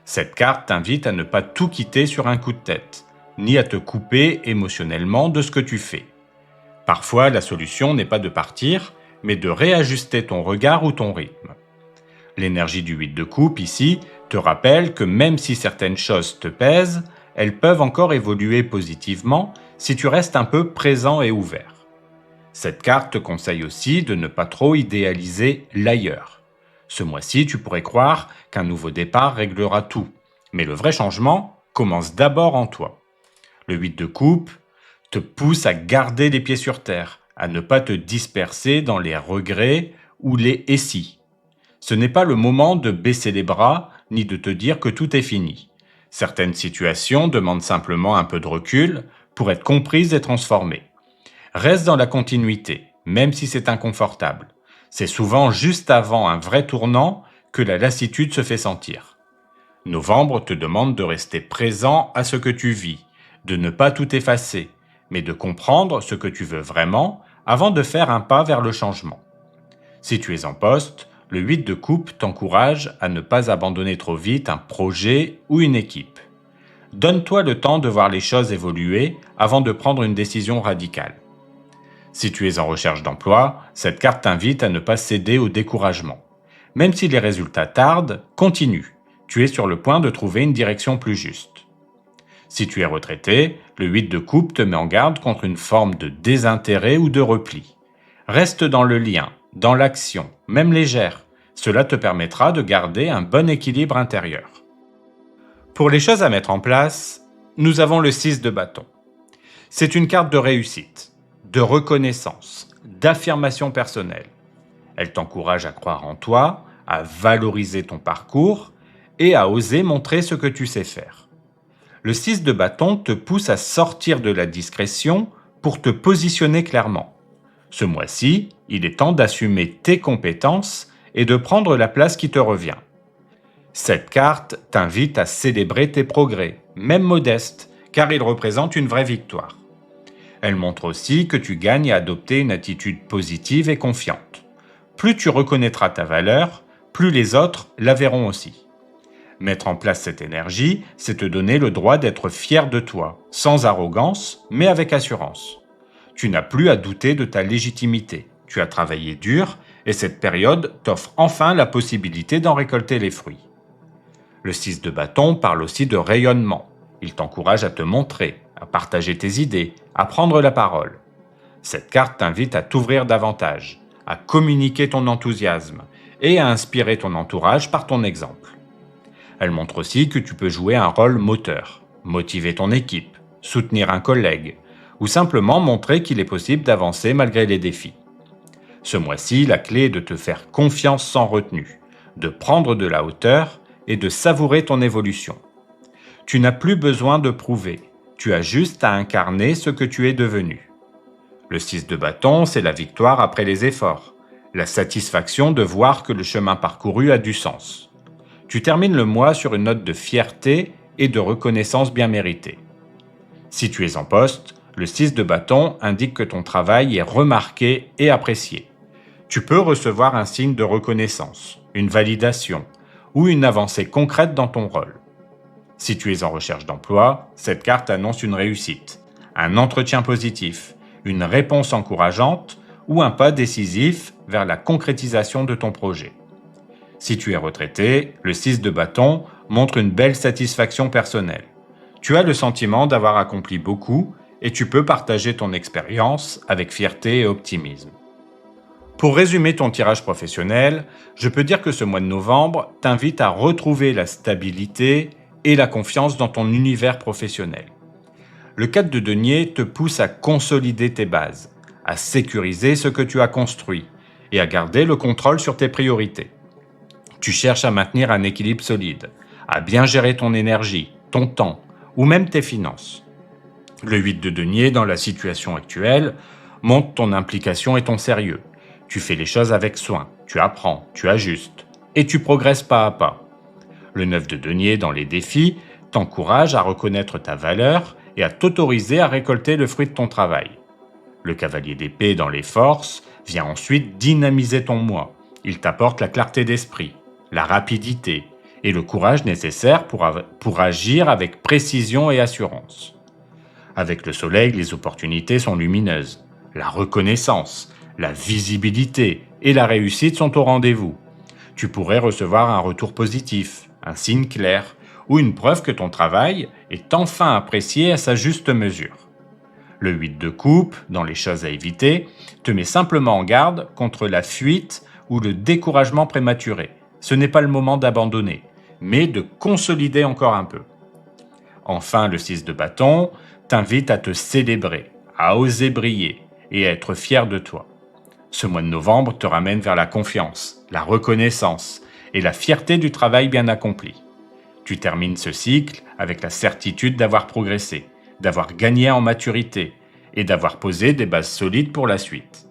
Cette carte t'invite à ne pas tout quitter sur un coup de tête, ni à te couper émotionnellement de ce que tu fais. Parfois, la solution n'est pas de partir, mais de réajuster ton regard ou ton rythme. L'énergie du 8 de coupe ici te rappelle que même si certaines choses te pèsent, elles peuvent encore évoluer positivement si tu restes un peu présent et ouvert. Cette carte te conseille aussi de ne pas trop idéaliser l'ailleurs. Ce mois-ci, tu pourrais croire qu'un nouveau départ réglera tout, mais le vrai changement commence d'abord en toi. Le 8 de coupe te pousse à garder les pieds sur terre, à ne pas te disperser dans les regrets ou les « et si ». Ce n'est pas le moment de baisser les bras ni de te dire que tout est fini. Certaines situations demandent simplement un peu de recul pour être comprises et transformées. Reste dans la continuité, même si c'est inconfortable. C'est souvent juste avant un vrai tournant que la lassitude se fait sentir. Novembre te demande de rester présent à ce que tu vis, de ne pas tout effacer, mais de comprendre ce que tu veux vraiment avant de faire un pas vers le changement. Si tu es en poste, le 8 de coupe t'encourage à ne pas abandonner trop vite un projet ou une équipe. Donne-toi le temps de voir les choses évoluer avant de prendre une décision radicale. Si tu es en recherche d'emploi, cette carte t'invite à ne pas céder au découragement. Même si les résultats tardent, continue. Tu es sur le point de trouver une direction plus juste. Si tu es retraité, le 8 de coupe te met en garde contre une forme de désintérêt ou de repli. Reste dans le lien, dans l'action, même légère. Cela te permettra de garder un bon équilibre intérieur. Pour les choses à mettre en place, nous avons le 6 de bâton. C'est une carte de réussite, de reconnaissance, d'affirmation personnelle. Elle t'encourage à croire en toi, à valoriser ton parcours et à oser montrer ce que tu sais faire. Le 6 de bâton te pousse à sortir de la discrétion pour te positionner clairement. Ce mois-ci, il est temps d'assumer tes compétences et de prendre la place qui te revient. Cette carte t'invite à célébrer tes progrès, même modestes, car ils représentent une vraie victoire. Elle montre aussi que tu gagnes à adopter une attitude positive et confiante. Plus tu reconnaîtras ta valeur, plus les autres la verront aussi. Mettre en place cette énergie, c'est te donner le droit d'être fier de toi, sans arrogance, mais avec assurance. Tu n'as plus à douter de ta légitimité. Tu as travaillé dur et cette période t'offre enfin la possibilité d'en récolter les fruits. Le 6 de bâton parle aussi de rayonnement. Il t'encourage à te montrer, à partager tes idées, à prendre la parole. Cette carte t'invite à t'ouvrir davantage, à communiquer ton enthousiasme et à inspirer ton entourage par ton exemple. Elle montre aussi que tu peux jouer un rôle moteur, motiver ton équipe, soutenir un collègue ou simplement montrer qu'il est possible d'avancer malgré les défis. Ce mois-ci, la clé est de te faire confiance sans retenue, de prendre de la hauteur et de savourer ton évolution. Tu n'as plus besoin de prouver, tu as juste à incarner ce que tu es devenu. Le 6 de bâton, c'est la victoire après les efforts, la satisfaction de voir que le chemin parcouru a du sens. Tu termines le mois sur une note de fierté et de reconnaissance bien méritée. Si tu es en poste, le 6 de bâton indique que ton travail est remarqué et apprécié. Tu peux recevoir un signe de reconnaissance, une validation ou une avancée concrète dans ton rôle. Si tu es en recherche d'emploi, cette carte annonce une réussite, un entretien positif, une réponse encourageante ou un pas décisif vers la concrétisation de ton projet. Si tu es retraité, le 6 de bâton montre une belle satisfaction personnelle. Tu as le sentiment d'avoir accompli beaucoup et tu peux partager ton expérience avec fierté et optimisme. Pour résumer ton tirage professionnel, je peux dire que ce mois de novembre t'invite à retrouver la stabilité et la confiance dans ton univers professionnel. Le 4 de denier te pousse à consolider tes bases, à sécuriser ce que tu as construit et à garder le contrôle sur tes priorités. Tu cherches à maintenir un équilibre solide, à bien gérer ton énergie, ton temps ou même tes finances. Le 8 de denier, dans la situation actuelle, montre ton implication et ton sérieux. Tu fais les choses avec soin, tu apprends, tu ajustes et tu progresses pas à pas. Le 9 de denier, dans les défis, t'encourage à reconnaître ta valeur et à t'autoriser à récolter le fruit de ton travail. Le cavalier d'épée, dans les forces, vient ensuite dynamiser ton mois. Il t'apporte la clarté d'esprit, la rapidité et le courage nécessaire pour agir avec précision et assurance. Avec le soleil, les opportunités sont lumineuses. La reconnaissance, la visibilité et la réussite sont au rendez-vous. Tu pourrais recevoir un retour positif, un signe clair ou une preuve que ton travail est enfin apprécié à sa juste mesure. Le 8 de coupe, dans les choses à éviter, te met simplement en garde contre la fuite ou le découragement prématuré. Ce n'est pas le moment d'abandonner, mais de consolider encore un peu. Enfin, le 6 de bâton t'invite à te célébrer, à oser briller et à être fier de toi. Ce mois de novembre te ramène vers la confiance, la reconnaissance et la fierté du travail bien accompli. Tu termines ce cycle avec la certitude d'avoir progressé, d'avoir gagné en maturité et d'avoir posé des bases solides pour la suite.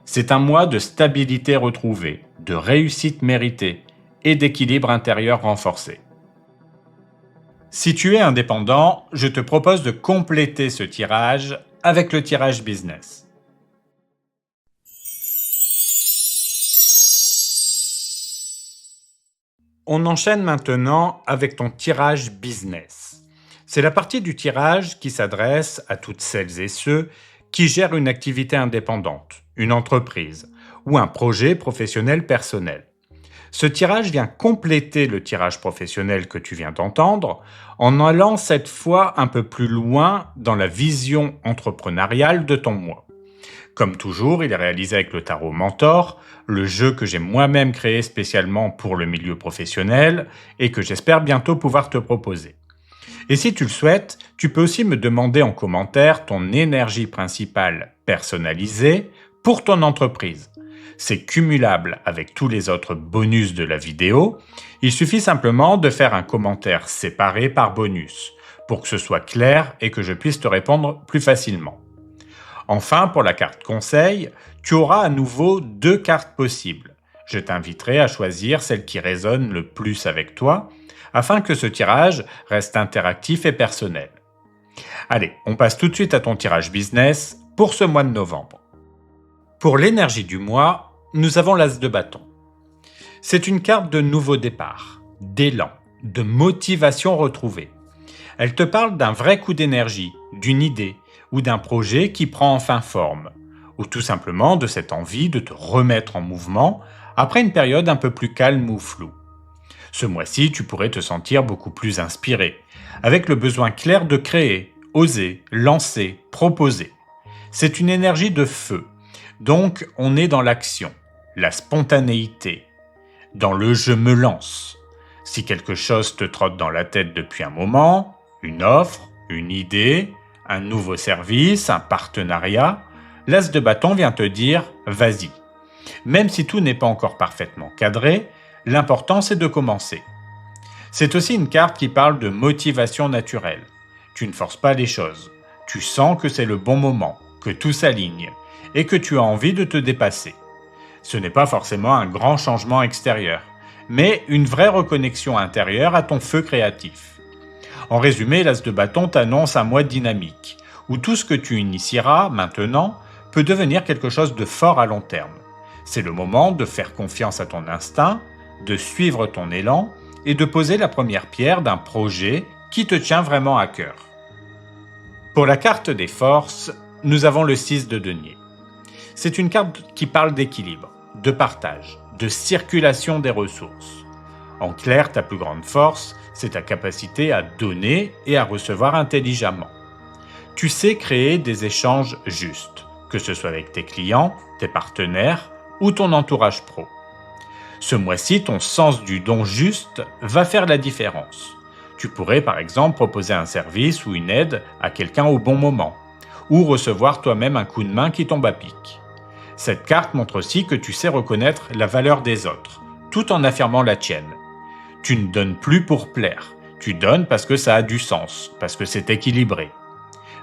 C'est un mois de stabilité retrouvée, de réussite méritée et d'équilibre intérieur renforcé. Si tu es indépendant, je te propose de compléter ce tirage avec le tirage business. On enchaîne maintenant avec ton tirage business. C'est la partie du tirage qui s'adresse à toutes celles et ceux qui gèrent une activité indépendante, une entreprise ou un projet professionnel personnel. Ce tirage vient compléter le tirage professionnel que tu viens d'entendre en allant cette fois un peu plus loin dans la vision entrepreneuriale de ton mois. Comme toujours, il est réalisé avec le tarot Mentor, le jeu que j'ai moi-même créé spécialement pour le milieu professionnel et que j'espère bientôt pouvoir te proposer. Et si tu le souhaites, tu peux aussi me demander en commentaire ton énergie principale personnalisée pour ton entreprise. C'est cumulable avec tous les autres bonus de la vidéo. Il suffit simplement de faire un commentaire séparé par bonus pour que ce soit clair et que je puisse te répondre plus facilement. Enfin, pour la carte conseil, tu auras à nouveau 2 cartes possibles. Je t'inviterai à choisir celle qui résonne le plus avec toi afin que ce tirage reste interactif et personnel. Allez, on passe tout de suite à ton tirage business pour ce mois de novembre. Pour l'énergie du mois, nous avons l'As de bâton. C'est une carte de nouveau départ, d'élan, de motivation retrouvée. Elle te parle d'un vrai coup d'énergie, d'une idée ou d'un projet qui prend enfin forme, ou tout simplement de cette envie de te remettre en mouvement après une période un peu plus calme ou floue. Ce mois-ci, tu pourrais te sentir beaucoup plus inspiré, avec le besoin clair de créer, oser, lancer, proposer. C'est une énergie de feu, donc on est dans l'action, la spontanéité, dans le « je me lance ». Si quelque chose te trotte dans la tête depuis un moment, une offre, une idée, un nouveau service, un partenariat, l'As de bâton vient te dire « vas-y ». Même si tout n'est pas encore parfaitement cadré, l'important c'est de commencer. C'est aussi une carte qui parle de motivation naturelle. Tu ne forces pas les choses. Tu sens que c'est le bon moment, que tout s'aligne et que tu as envie de te dépasser. Ce n'est pas forcément un grand changement extérieur, mais une vraie reconnexion intérieure à ton feu créatif. En résumé, l'As de bâton t'annonce un mois dynamique, où tout ce que tu initieras maintenant peut devenir quelque chose de fort à long terme. C'est le moment de faire confiance à ton instinct, de suivre ton élan et de poser la première pierre d'un projet qui te tient vraiment à cœur. Pour la carte des forces, nous avons le 6 de denier. C'est une carte qui parle d'équilibre, de partage, de circulation des ressources. En clair, ta plus grande force, c'est ta capacité à donner et à recevoir intelligemment. Tu sais créer des échanges justes, que ce soit avec tes clients, tes partenaires ou ton entourage pro. Ce mois-ci, ton sens du don juste va faire la différence. Tu pourrais par exemple proposer un service ou une aide à quelqu'un au bon moment, ou recevoir toi-même un coup de main qui tombe à pic. Cette carte montre aussi que tu sais reconnaître la valeur des autres, tout en affirmant la tienne. Tu ne donnes plus pour plaire, tu donnes parce que ça a du sens, parce que c'est équilibré.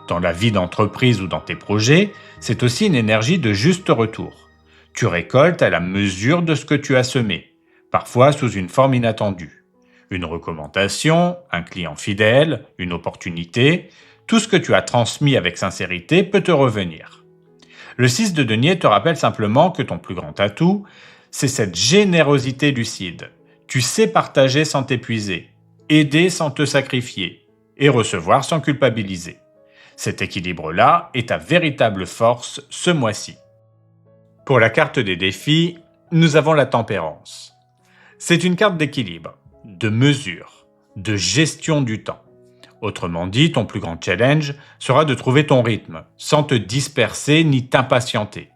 Dans la vie d'entreprise ou dans tes projets, c'est aussi une énergie de juste retour. Tu récoltes à la mesure de ce que tu as semé, parfois sous une forme inattendue. Une recommandation, un client fidèle, une opportunité, tout ce que tu as transmis avec sincérité peut te revenir. Le 6 de denier te rappelle simplement que ton plus grand atout, c'est cette générosité lucide. Tu sais partager sans t'épuiser, aider sans te sacrifier et recevoir sans culpabiliser. Cet équilibre-là est ta véritable force ce mois-ci. Pour la carte des défis, nous avons la tempérance. C'est une carte d'équilibre, de mesure, de gestion du temps. Autrement dit, ton plus grand challenge sera de trouver ton rythme, sans te disperser ni t'impatienter.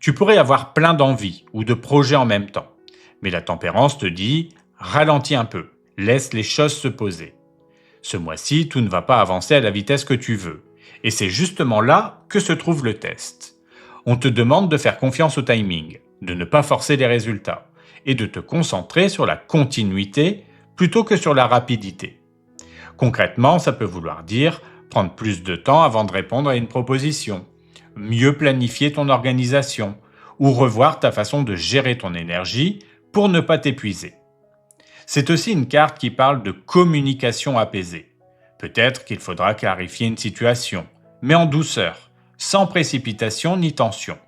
Tu pourrais avoir plein d'envies ou de projets en même temps, mais la tempérance te dit « ralentis un peu, laisse les choses se poser ». Ce mois-ci, tout ne va pas avancer à la vitesse que tu veux, et c'est justement là que se trouve le test. On te demande de faire confiance au timing, de ne pas forcer les résultats, et de te concentrer sur la continuité plutôt que sur la rapidité. Concrètement, ça peut vouloir dire prendre plus de temps avant de répondre à une proposition, mieux planifier ton organisation ou revoir ta façon de gérer ton énergie pour ne pas t'épuiser. C'est aussi une carte qui parle de communication apaisée. Peut-être qu'il faudra clarifier une situation, mais en douceur, sans précipitation ni tension.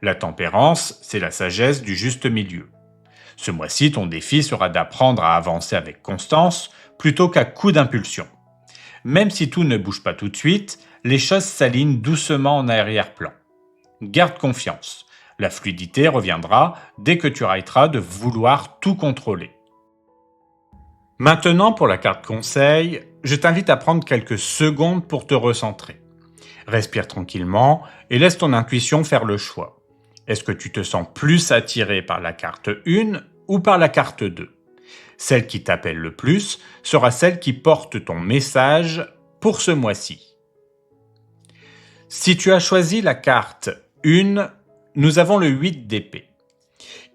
La tempérance, c'est la sagesse du juste milieu. Ce mois-ci, ton défi sera d'apprendre à avancer avec constance plutôt qu'à coup d'impulsion. Même si tout ne bouge pas tout de suite, les choses s'alignent doucement en arrière-plan. Garde confiance. La fluidité reviendra dès que tu arrêteras de vouloir tout contrôler. Maintenant, pour la carte conseil, je t'invite à prendre quelques secondes pour te recentrer. Respire tranquillement et laisse ton intuition faire le choix. Est-ce que tu te sens plus attiré par la carte 1 ou par la carte 2 ? Celle qui t'appelle le plus sera celle qui porte ton message pour ce mois-ci. Si tu as choisi la carte 1, nous avons le 8 d'épée.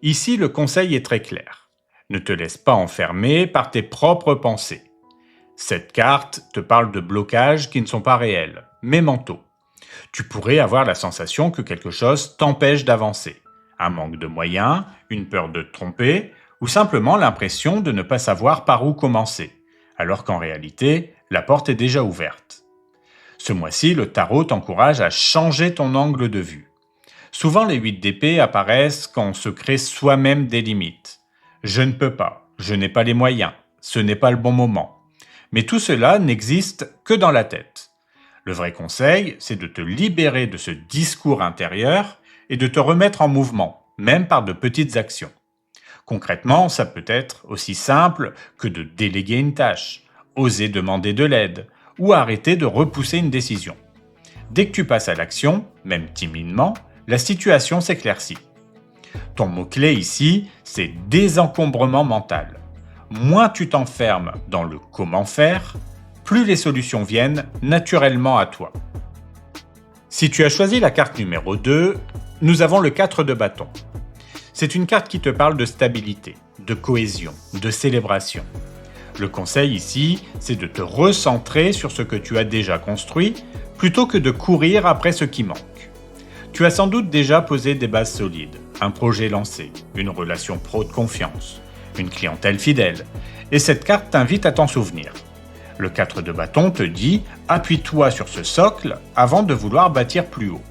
Ici, le conseil est très clair. Ne te laisse pas enfermer par tes propres pensées. Cette carte te parle de blocages qui ne sont pas réels, mais mentaux. Tu pourrais avoir la sensation que quelque chose t'empêche d'avancer. Un manque de moyens, une peur de te tromper, ou simplement l'impression de ne pas savoir par où commencer, alors qu'en réalité, la porte est déjà ouverte. Ce mois-ci, le tarot t'encourage à changer ton angle de vue. Souvent, les 8 d'épée apparaissent quand on se crée soi-même des limites. Je ne peux pas, je n'ai pas les moyens, ce n'est pas le bon moment. Mais tout cela n'existe que dans la tête. Le vrai conseil, c'est de te libérer de ce discours intérieur et de te remettre en mouvement, même par de petites actions. Concrètement, ça peut être aussi simple que de déléguer une tâche, oser demander de l'aide ou arrêter de repousser une décision. Dès que tu passes à l'action, même timidement, la situation s'éclaircit. Ton mot-clé ici, c'est désencombrement mental. Moins tu t'enfermes dans le comment faire, plus les solutions viennent naturellement à toi. Si tu as choisi la carte numéro 2, nous avons le 4 de bâton. C'est une carte qui te parle de stabilité, de cohésion, de célébration. Le conseil ici, c'est de te recentrer sur ce que tu as déjà construit plutôt que de courir après ce qui manque. Tu as sans doute déjà posé des bases solides, un projet lancé, une relation pro de confiance, une clientèle fidèle, et cette carte t'invite à t'en souvenir. Le 4 de bâton te dit « appuie-toi sur ce socle avant de vouloir bâtir plus haut ».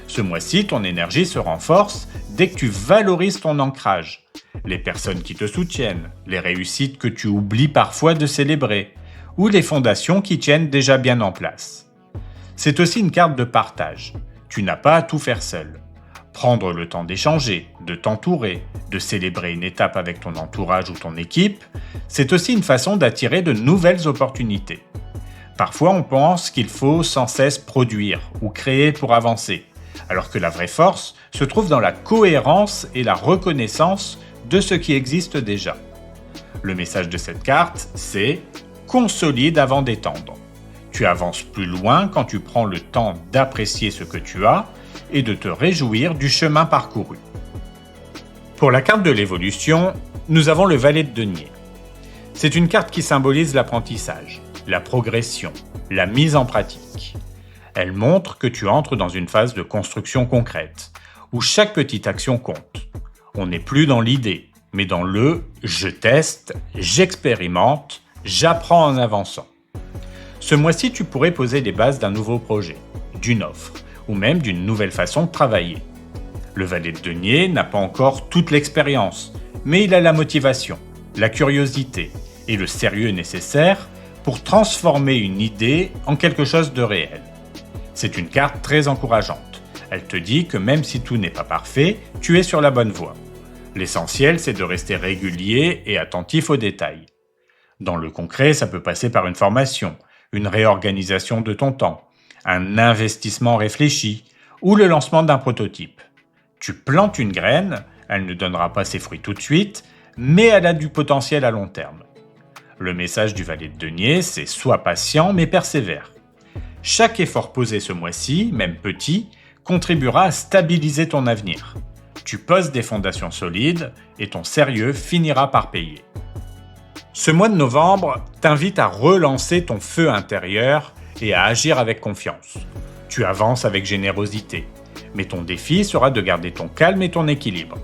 Ce mois-ci, ton énergie se renforce dès que tu valorises ton ancrage. Les personnes qui te soutiennent, les réussites que tu oublies parfois de célébrer, ou les fondations qui tiennent déjà bien en place. C'est aussi une carte de partage. Tu n'as pas à tout faire seul. Prendre le temps d'échanger, de t'entourer, de célébrer une étape avec ton entourage ou ton équipe, c'est aussi une façon d'attirer de nouvelles opportunités. Parfois, on pense qu'il faut sans cesse produire ou créer pour avancer, alors que la vraie force se trouve dans la cohérence et la reconnaissance de ce qui existe déjà. Le message de cette carte, c'est « consolide avant d'étendre ». Tu avances plus loin quand tu prends le temps d'apprécier ce que tu as et de te réjouir du chemin parcouru. Pour la carte de l'évolution, nous avons le valet de denier. C'est une carte qui symbolise l'apprentissage, la progression, la mise en pratique. Elle montre que tu entres dans une phase de construction concrète, où chaque petite action compte. On n'est plus dans l'idée, mais dans le « je teste, j'expérimente, j'apprends en avançant ». Ce mois-ci, tu pourrais poser les bases d'un nouveau projet, d'une offre, ou même d'une nouvelle façon de travailler. Le valet de denier n'a pas encore toute l'expérience, mais il a la motivation, la curiosité et le sérieux nécessaires pour transformer une idée en quelque chose de réel. C'est une carte très encourageante. Elle te dit que même si tout n'est pas parfait, tu es sur la bonne voie. L'essentiel, c'est de rester régulier et attentif aux détails. Dans le concret, ça peut passer par une formation, une réorganisation de ton temps, un investissement réfléchi ou le lancement d'un prototype. Tu plantes une graine, elle ne donnera pas ses fruits tout de suite, mais elle a du potentiel à long terme. Le message du valet de denier, c'est « sois patient mais persévère ». Chaque effort posé ce mois-ci, même petit, contribuera à stabiliser ton avenir. Tu poses des fondations solides et ton sérieux finira par payer. Ce mois de novembre t'invite à relancer ton feu intérieur et à agir avec confiance. Tu avances avec générosité, mais ton défi sera de garder ton calme et ton équilibre.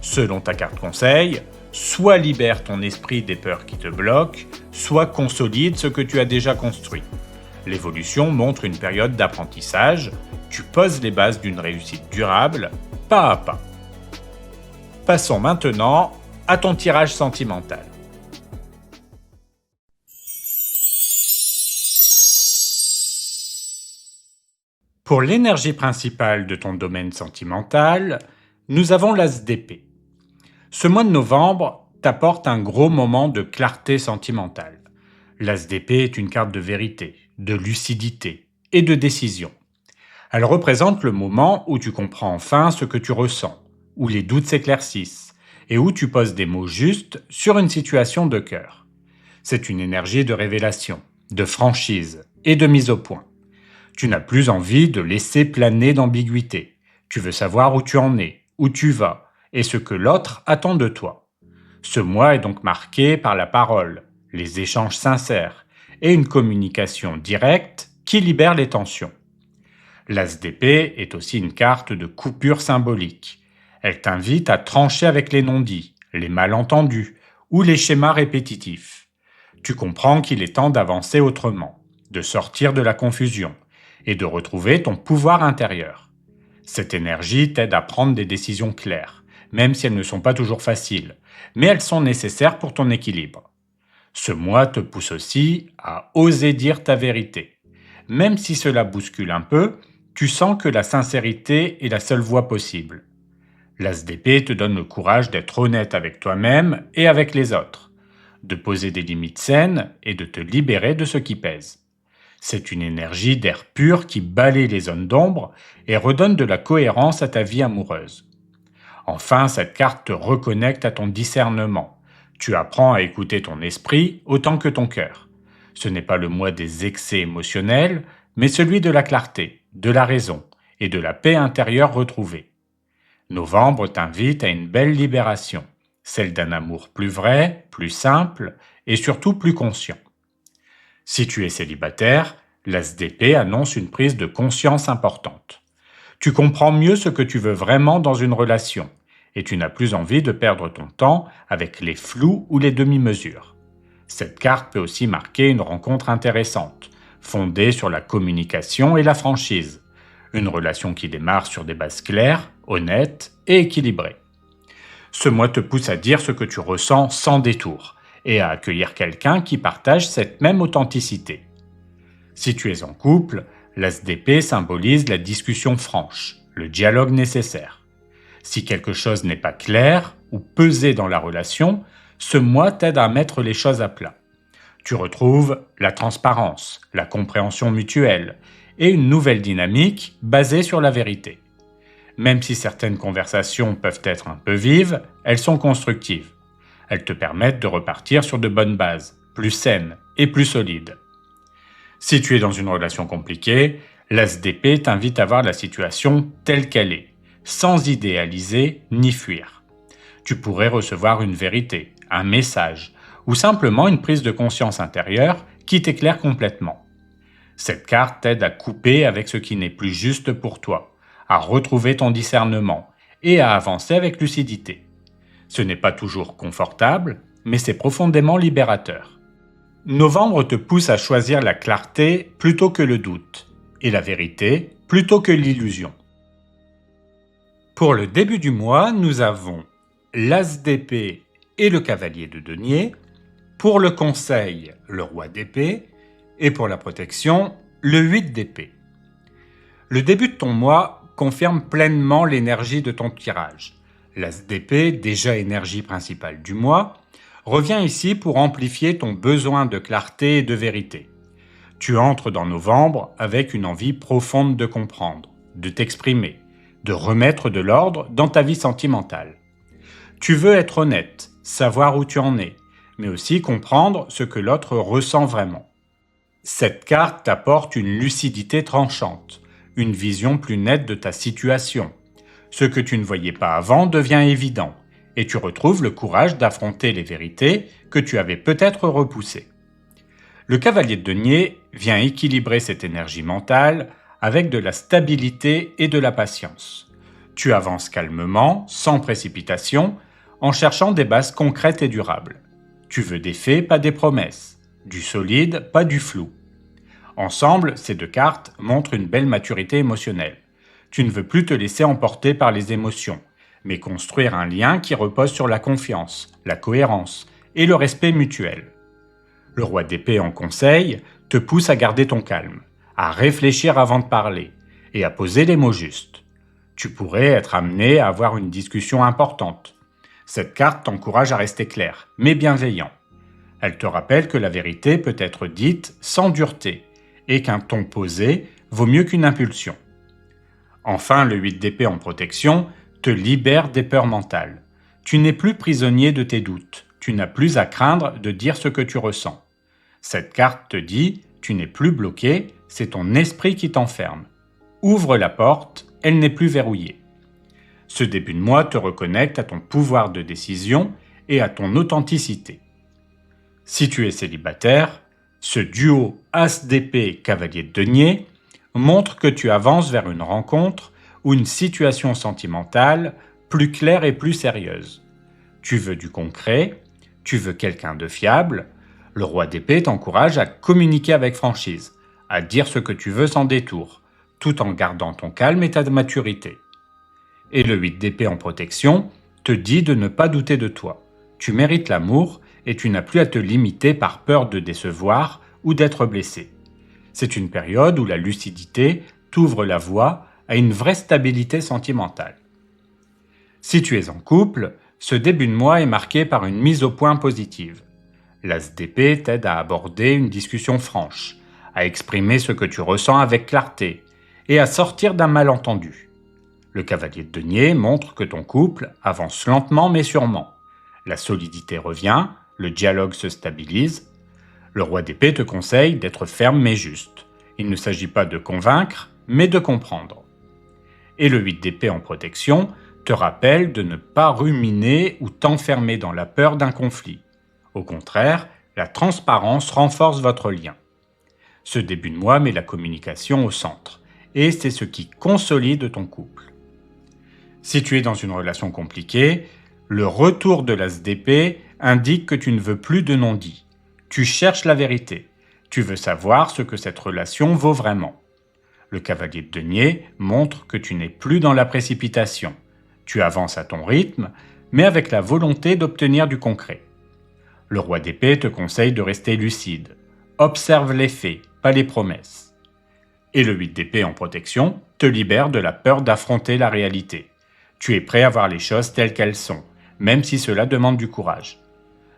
Selon ta carte conseil, soit libère ton esprit des peurs qui te bloquent, soit consolide ce que tu as déjà construit. L'évolution montre une période d'apprentissage, tu poses les bases d'une réussite durable, pas à pas. Passons maintenant à ton tirage sentimental. Pour l'énergie principale de ton domaine sentimental, nous avons l'as d'épée. Ce mois de novembre t'apporte un gros moment de clarté sentimentale. L'as d'épée est une carte de vérité, de lucidité et de décision. Elle représente le moment où tu comprends enfin ce que tu ressens, où les doutes s'éclaircissent et où tu poses des mots justes sur une situation de cœur. C'est une énergie de révélation, de franchise et de mise au point. Tu n'as plus envie de laisser planer d'ambiguïté. Tu veux savoir où tu en es, où tu vas, et ce que l'autre attend de toi. Ce mois est donc marqué par la parole, les échanges sincères et une communication directe qui libère les tensions. L'as d'épée est aussi une carte de coupure symbolique. Elle t'invite à trancher avec les non-dits, les malentendus ou les schémas répétitifs. Tu comprends qu'il est temps d'avancer autrement, de sortir de la confusion et de retrouver ton pouvoir intérieur. Cette énergie t'aide à prendre des décisions claires, même si elles ne sont pas toujours faciles, mais elles sont nécessaires pour ton équilibre. Ce mois te pousse aussi à oser dire ta vérité. Même si cela bouscule un peu, tu sens que la sincérité est la seule voie possible. L'as d'épée te donne le courage d'être honnête avec toi-même et avec les autres, de poser des limites saines et de te libérer de ce qui pèse. C'est une énergie d'air pur qui balaie les zones d'ombre et redonne de la cohérence à ta vie amoureuse. Enfin, cette carte te reconnecte à ton discernement. Tu apprends à écouter ton esprit autant que ton cœur. Ce n'est pas le mois des excès émotionnels, mais celui de la clarté, de la raison et de la paix intérieure retrouvée. Novembre t'invite à une belle libération, celle d'un amour plus vrai, plus simple et surtout plus conscient. Si tu es célibataire, l'as d'épée annonce une prise de conscience importante. Tu comprends mieux ce que tu veux vraiment dans une relation et tu n'as plus envie de perdre ton temps avec les flous ou les demi-mesures. Cette carte peut aussi marquer une rencontre intéressante, fondée sur la communication et la franchise. Une relation qui démarre sur des bases claires, honnêtes et équilibrées. Ce mois te pousse à dire ce que tu ressens sans détour et à accueillir quelqu'un qui partage cette même authenticité. Si tu es en couple, l'as d'épée symbolise la discussion franche, le dialogue nécessaire. Si quelque chose n'est pas clair ou pesé dans la relation, ce mois t'aide à mettre les choses à plat. Tu retrouves la transparence, la compréhension mutuelle et une nouvelle dynamique basée sur la vérité. Même si certaines conversations peuvent être un peu vives, elles sont constructives. Elles te permettent de repartir sur de bonnes bases, plus saines et plus solides. Si tu es dans une relation compliquée, l'as d'épée t'invite à voir la situation telle qu'elle est, sans idéaliser ni fuir. Tu pourrais recevoir une vérité, un message, ou simplement une prise de conscience intérieure qui t'éclaire complètement. Cette carte t'aide à couper avec ce qui n'est plus juste pour toi, à retrouver ton discernement et à avancer avec lucidité. Ce n'est pas toujours confortable, mais c'est profondément libérateur. Novembre te pousse à choisir la clarté plutôt que le doute, et la vérité plutôt que l'illusion. Pour le début du mois, nous avons l'as d'épée et le cavalier de denier. Pour le conseil, le roi d'épée. Et pour la protection, le 8 d'épée. Le début de ton mois confirme pleinement l'énergie de ton tirage. L'as d'épée, déjà énergie principale du mois, revient ici pour amplifier ton besoin de clarté et de vérité. Tu entres dans novembre avec une envie profonde de comprendre, de t'exprimer, de remettre de l'ordre dans ta vie sentimentale. Tu veux être honnête, savoir où tu en es, mais aussi comprendre ce que l'autre ressent vraiment. Cette carte t'apporte une lucidité tranchante, une vision plus nette de ta situation. Ce que tu ne voyais pas avant devient évident, et tu retrouves le courage d'affronter les vérités que tu avais peut-être repoussées. Le cavalier de denier vient équilibrer cette énergie mentale avec de la stabilité et de la patience. Tu avances calmement, sans précipitation, en cherchant des bases concrètes et durables. Tu veux des faits, pas des promesses. Du solide, pas du flou. Ensemble, ces deux cartes montrent une belle maturité émotionnelle. Tu ne veux plus te laisser emporter par les émotions, mais construire un lien qui repose sur la confiance, la cohérence et le respect mutuel. Le roi d'épée en conseil te pousse à garder ton calme, à réfléchir avant de parler et à poser les mots justes. Tu pourrais être amené à avoir une discussion importante. Cette carte t'encourage à rester clair, mais bienveillant. Elle te rappelle que la vérité peut être dite sans dureté et qu'un ton posé vaut mieux qu'une impulsion. Enfin, le 8 d'épée en protection te libère des peurs mentales. Tu n'es plus prisonnier de tes doutes. Tu n'as plus à craindre de dire ce que tu ressens. Cette carte te dit, tu n'es plus bloqué, c'est ton esprit qui t'enferme. Ouvre la porte, elle n'est plus verrouillée. Ce début de mois te reconnecte à ton pouvoir de décision et à ton authenticité. Si tu es célibataire, ce duo as d'épée cavalier de denier montre que tu avances vers une rencontre ou une situation sentimentale plus claire et plus sérieuse. Tu veux du concret, tu veux quelqu'un de fiable. Le roi d'épée t'encourage à communiquer avec franchise, à dire ce que tu veux sans détour, tout en gardant ton calme et ta maturité. Et le 8 d'épée en protection te dit de ne pas douter de toi. Tu mérites l'amour et tu n'as plus à te limiter par peur de décevoir ou d'être blessé. C'est une période où la lucidité t'ouvre la voie à une vraie stabilité sentimentale. Si tu es en couple, ce début de mois est marqué par une mise au point positive. L'as d'épée t'aide à aborder une discussion franche, à exprimer ce que tu ressens avec clarté et à sortir d'un malentendu. Le cavalier de denier montre que ton couple avance lentement mais sûrement. La solidité revient, le dialogue se stabilise. Le roi d'épée te conseille d'être ferme mais juste. Il ne s'agit pas de convaincre, mais de comprendre. Et le 8 d'épée en protection te rappelle de ne pas ruminer ou t'enfermer dans la peur d'un conflit. Au contraire, la transparence renforce votre lien. Ce début de mois met la communication au centre, et c'est ce qui consolide ton couple. Si tu es dans une relation compliquée, le retour de l'as d'épée indique que tu ne veux plus de non-dit. Tu cherches la vérité. Tu veux savoir ce que cette relation vaut vraiment. Le cavalier de denier montre que tu n'es plus dans la précipitation. Tu avances à ton rythme, mais avec la volonté d'obtenir du concret. Le roi d'épée te conseille de rester lucide. Observe les faits, pas les promesses. Et le 8 d'épée en protection te libère de la peur d'affronter la réalité. Tu es prêt à voir les choses telles qu'elles sont, même si cela demande du courage.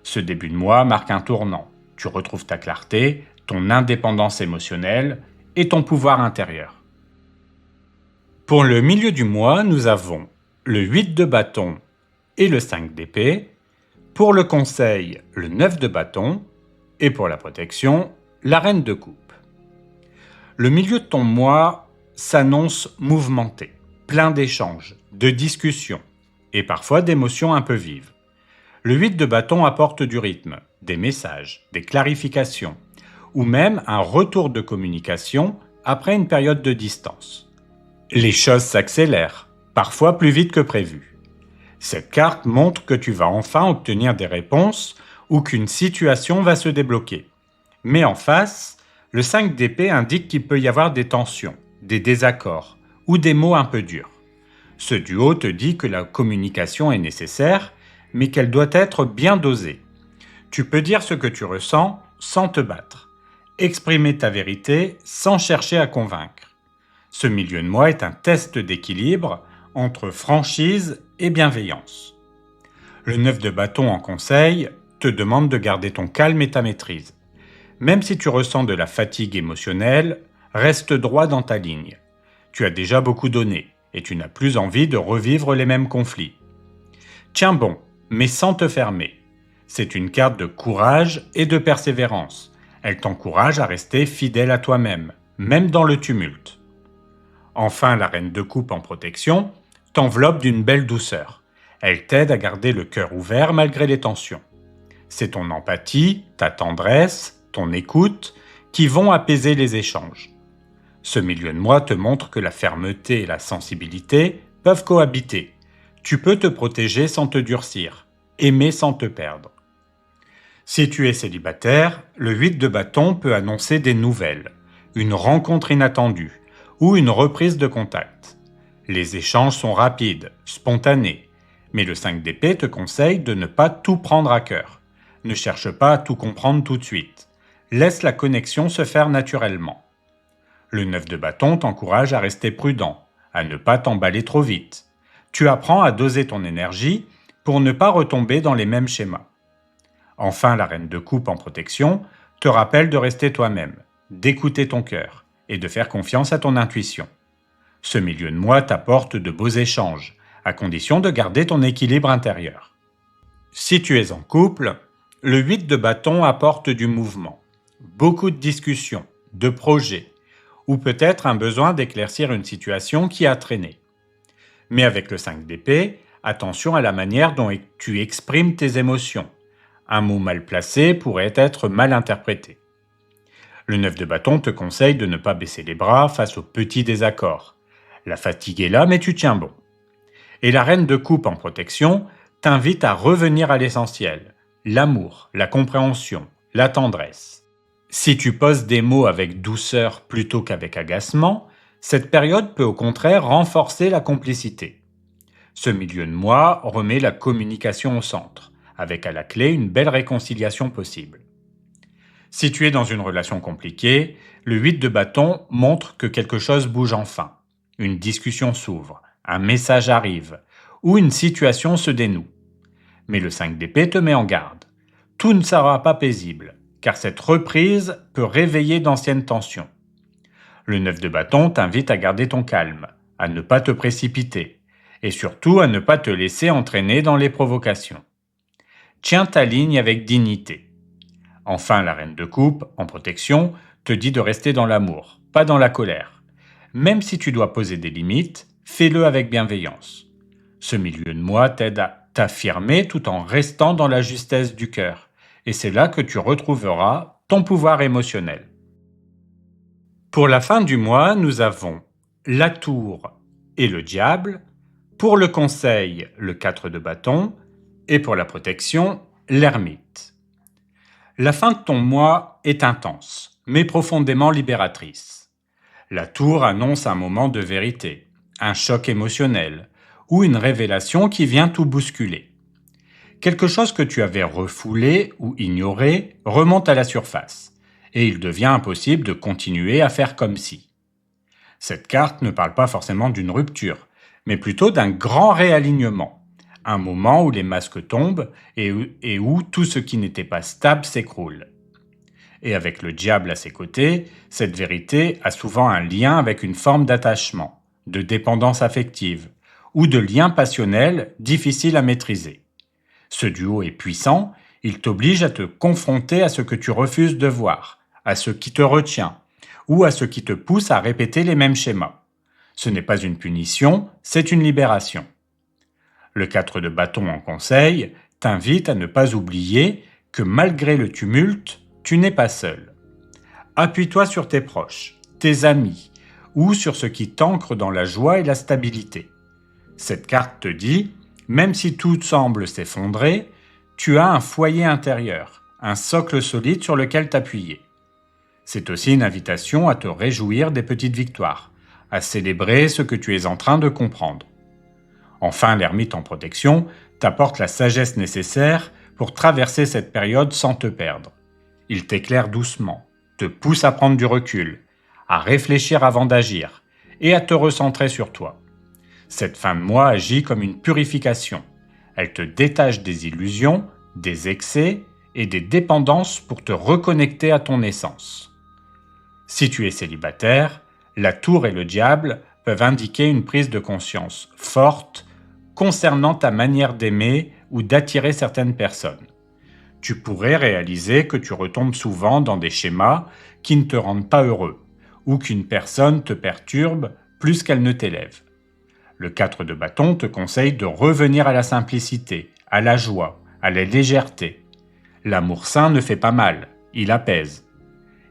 Ce début de mois marque un tournant. Tu retrouves ta clarté, ton indépendance émotionnelle et ton pouvoir intérieur. Pour le milieu du mois, nous avons le 8 de bâton et le 5 d'épée. Pour le conseil, le 9 de bâton. Et pour la protection, la reine de coupe. Le milieu de ton mois s'annonce mouvementé, plein d'échanges, de discussions et parfois d'émotions un peu vives. Le 8 de bâton apporte du rythme, des messages, des clarifications ou même un retour de communication après une période de distance. Les choses s'accélèrent, parfois plus vite que prévu. Cette carte montre que tu vas enfin obtenir des réponses ou qu'une situation va se débloquer. Mais en face, le 5 d'épée indique qu'il peut y avoir des tensions, des désaccords ou des mots un peu durs. Ce duo te dit que la communication est nécessaire, mais qu'elle doit être bien dosée. Tu peux dire ce que tu ressens sans te battre. Exprimer ta vérité sans chercher à convaincre. Ce milieu de mois est un test d'équilibre entre franchise et bienveillance. Le 9 de bâton en conseil te demande de garder ton calme et ta maîtrise. Même si tu ressens de la fatigue émotionnelle, reste droit dans ta ligne. Tu as déjà beaucoup donné et tu n'as plus envie de revivre les mêmes conflits. Tiens bon, mais sans te fermer. C'est une carte de courage et de persévérance. Elle t'encourage à rester fidèle à toi-même, même dans le tumulte. Enfin, la reine de coupe en protection t'enveloppe d'une belle douceur. Elle t'aide à garder le cœur ouvert malgré les tensions. C'est ton empathie, ta tendresse, ton écoute qui vont apaiser les échanges. Ce milieu de mois te montre que la fermeté et la sensibilité peuvent cohabiter. Tu peux te protéger sans te durcir, aimer sans te perdre. Si tu es célibataire, le 8 de bâton peut annoncer des nouvelles, une rencontre inattendue ou une reprise de contact. Les échanges sont rapides, spontanés, mais le 5 d'épée te conseille de ne pas tout prendre à cœur. Ne cherche pas à tout comprendre tout de suite. Laisse la connexion se faire naturellement. Le 9 de bâton t'encourage à rester prudent, à ne pas t'emballer trop vite. Tu apprends à doser ton énergie pour ne pas retomber dans les mêmes schémas. Enfin, la reine de coupe en protection te rappelle de rester toi-même, d'écouter ton cœur et de faire confiance à ton intuition. Ce milieu de mois t'apporte de beaux échanges, à condition de garder ton équilibre intérieur. Si tu es en couple, le 8 de bâton apporte du mouvement, beaucoup de discussions, de projets, ou peut-être un besoin d'éclaircir une situation qui a traîné. Mais avec le 5 d'épée, attention à la manière dont tu exprimes tes émotions. Un mot mal placé pourrait être mal interprété. Le 9 de bâton te conseille de ne pas baisser les bras face aux petits désaccords. La fatigue est là, mais tu tiens bon. Et la reine de coupe en protection t'invite à revenir à l'essentiel, l'amour, la compréhension, la tendresse. Si tu poses des mots avec douceur plutôt qu'avec agacement, cette période peut au contraire renforcer la complicité. Ce milieu de mois remet la communication au centre, avec à la clé une belle réconciliation possible. Si tu es dans une relation compliquée, le 8 de bâton montre que quelque chose bouge enfin. Une discussion s'ouvre, un message arrive, ou une situation se dénoue. Mais le 5 d'épée te met en garde. Tout ne sera pas paisible, car cette reprise peut réveiller d'anciennes tensions. Le 9 de bâton t'invite à garder ton calme, à ne pas te précipiter, et surtout à ne pas te laisser entraîner dans les provocations. Tiens ta ligne avec dignité. Enfin, la reine de coupe, en protection, te dit de rester dans l'amour, pas dans la colère. Même si tu dois poser des limites, fais-le avec bienveillance. Ce milieu de mois t'aide à t'affirmer tout en restant dans la justesse du cœur. Et c'est là que tu retrouveras ton pouvoir émotionnel. Pour la fin du mois, nous avons la tour et le diable. Pour le conseil, le 4 de bâton. Et pour la protection, l'ermite. La fin de ton mois est intense, mais profondément libératrice. La tour annonce un moment de vérité, un choc émotionnel ou une révélation qui vient tout bousculer. Quelque chose que tu avais refoulé ou ignoré remonte à la surface, et il devient impossible de continuer à faire comme si. Cette carte ne parle pas forcément d'une rupture, mais plutôt d'un grand réalignement, un moment où les masques tombent et où tout ce qui n'était pas stable s'écroule. Et avec le diable à ses côtés, cette vérité a souvent un lien avec une forme d'attachement, de dépendance affective, ou de lien passionnel difficile à maîtriser. Ce duo est puissant, il t'oblige à te confronter à ce que tu refuses de voir, à ce qui te retient, ou à ce qui te pousse à répéter les mêmes schémas. Ce n'est pas une punition, c'est une libération. Le 4 de bâton en conseil t'invite à ne pas oublier que malgré le tumulte, tu n'es pas seul. Appuie-toi sur tes proches, tes amis, ou sur ce qui t'ancre dans la joie et la stabilité. Cette carte te dit, même si tout semble s'effondrer, tu as un foyer intérieur, un socle solide sur lequel t'appuyer. C'est aussi une invitation à te réjouir des petites victoires, à célébrer ce que tu es en train de comprendre. Enfin, l'ermite en protection t'apporte la sagesse nécessaire pour traverser cette période sans te perdre. Il t'éclaire doucement, te pousse à prendre du recul, à réfléchir avant d'agir et à te recentrer sur toi. Cette fin de mois agit comme une purification. Elle te détache des illusions, des excès et des dépendances pour te reconnecter à ton essence. Si tu es célibataire, la tour et le diable peuvent indiquer une prise de conscience forte concernant ta manière d'aimer ou d'attirer certaines personnes. Tu pourrais réaliser que tu retombes souvent dans des schémas qui ne te rendent pas heureux, ou qu'une personne te perturbe plus qu'elle ne t'élève. Le 4 de bâton te conseille de revenir à la simplicité, à la joie, à la légèreté. L'amour sain ne fait pas mal, il apaise.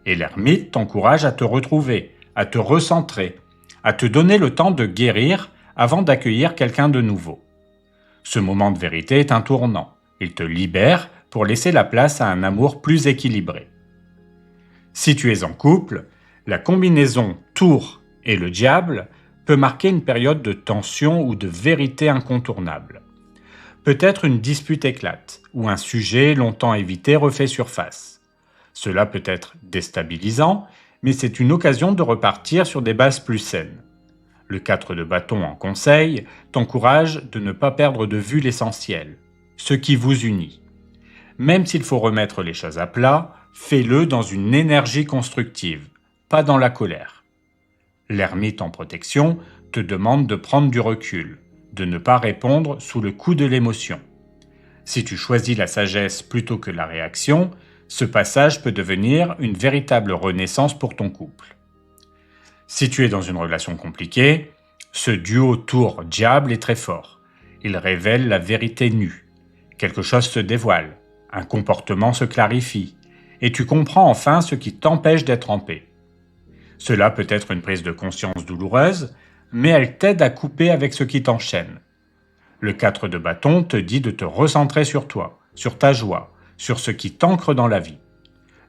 Et l'ermite t'encourage à te retrouver, à te recentrer, à te donner le temps de guérir avant d'accueillir quelqu'un de nouveau. Ce moment de vérité est un tournant. Il te libère pour laisser la place à un amour plus équilibré. Si tu es en couple, la combinaison tour et le diable peut marquer une période de tension ou de vérité incontournable. Peut-être une dispute éclate, ou un sujet longtemps évité refait surface. Cela peut être déstabilisant, mais c'est une occasion de repartir sur des bases plus saines. Le 4 de bâton en conseil t'encourage de ne pas perdre de vue l'essentiel, ce qui vous unit. Même s'il faut remettre les choses à plat, fais-le dans une énergie constructive, pas dans la colère. L'ermite en protection te demande de prendre du recul, de ne pas répondre sous le coup de l'émotion. Si tu choisis la sagesse plutôt que la réaction, ce passage peut devenir une véritable renaissance pour ton couple. Si tu es dans une relation compliquée, ce duo tour-diable est très fort. Il révèle la vérité nue. Quelque chose se dévoile, un comportement se clarifie, et tu comprends enfin ce qui t'empêche d'être en paix. Cela peut être une prise de conscience douloureuse, mais elle t'aide à couper avec ce qui t'enchaîne. Le 4 de bâton te dit de te recentrer sur toi, sur ta joie, sur ce qui t'ancre dans la vie.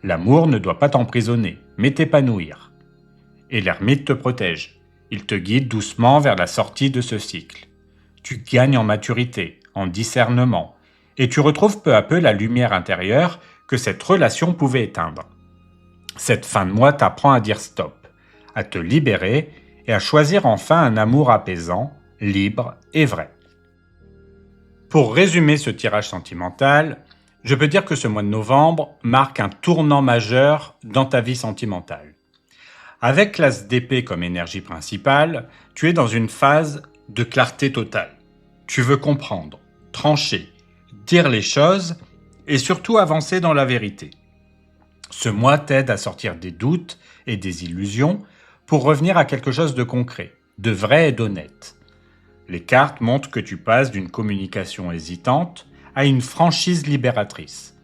L'amour ne doit pas t'emprisonner, mais t'épanouir. Et l'ermite te protège. Il te guide doucement vers la sortie de ce cycle. Tu gagnes en maturité, en discernement, et tu retrouves peu à peu la lumière intérieure que cette relation pouvait éteindre. Cette fin de mois t'apprend à dire stop, à te libérer et à choisir enfin un amour apaisant, libre et vrai. Pour résumer ce tirage sentimental, je peux dire que ce mois de novembre marque un tournant majeur dans ta vie sentimentale. Avec l'as d'épée comme énergie principale, tu es dans une phase de clarté totale. Tu veux comprendre, trancher, dire les choses et surtout avancer dans la vérité. Ce mois t'aide à sortir des doutes et des illusions pour revenir à quelque chose de concret, de vrai et d'honnête. Les cartes montrent que tu passes d'une communication hésitante à une franchise libératrice.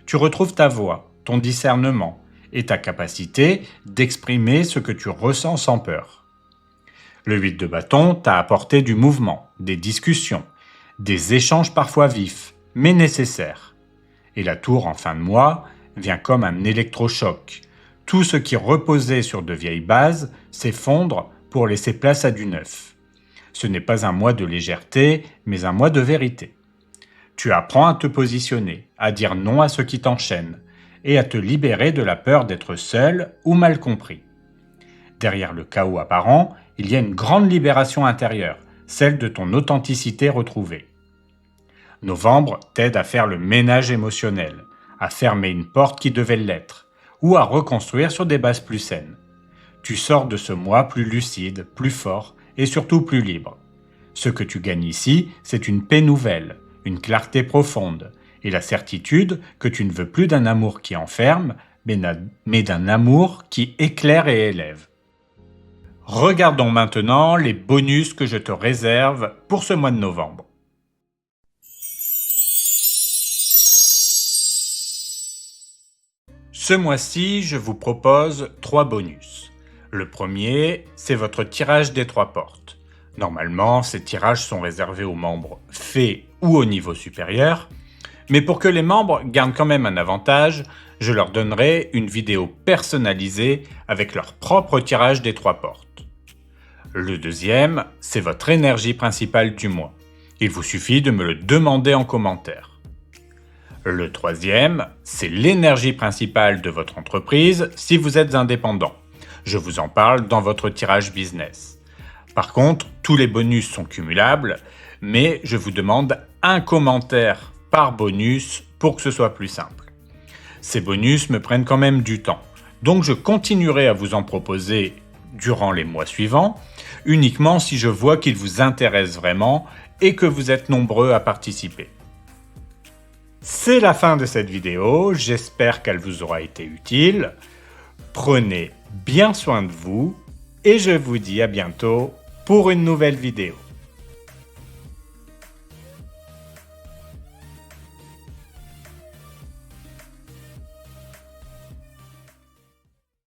Tu retrouves ta voix, ton discernement et ta capacité d'exprimer ce que tu ressens sans peur. Le 8 de bâton t'a apporté du mouvement, des discussions, des échanges parfois vifs, mais nécessaires. Et la tour en fin de mois vient comme un électrochoc. Tout ce qui reposait sur de vieilles bases s'effondre pour laisser place à du neuf. Ce n'est pas un mois de légèreté, mais un mois de vérité. Tu apprends à te positionner, à dire non à ce qui t'enchaîne et à te libérer de la peur d'être seul ou mal compris. Derrière le chaos apparent, il y a une grande libération intérieure, celle de ton authenticité retrouvée. Novembre t'aide à faire le ménage émotionnel, à fermer une porte qui devait l'être, ou à reconstruire sur des bases plus saines. Tu sors de ce mois plus lucide, plus fort et surtout plus libre. Ce que tu gagnes ici, c'est une paix nouvelle, une clarté profonde, et la certitude que tu ne veux plus d'un amour qui enferme, mais d'un amour qui éclaire et élève. Regardons maintenant les bonus que je te réserve pour ce mois de novembre. Ce mois-ci, je vous propose 3 bonus. Le premier, c'est votre tirage des 3 portes. Normalement, ces tirages sont réservés aux membres fées ou au niveau supérieur, mais pour que les membres gardent quand même un avantage, je leur donnerai une vidéo personnalisée avec leur propre tirage des 3 portes. Le deuxième, c'est votre énergie principale du mois. Il vous suffit de me le demander en commentaire. Le troisième, c'est l'énergie principale de votre entreprise si vous êtes indépendant. Je vous en parle dans votre tirage business. Par contre, tous les bonus sont cumulables, mais je vous demande un commentaire par bonus pour que ce soit plus simple. Ces bonus me prennent quand même du temps, donc je continuerai à vous en proposer durant les mois suivants, uniquement si je vois qu'ils vous intéressent vraiment et que vous êtes nombreux à participer. C'est la fin de cette vidéo, j'espère qu'elle vous aura été utile. Prenez bien soin de vous et je vous dis à bientôt pour une nouvelle vidéo.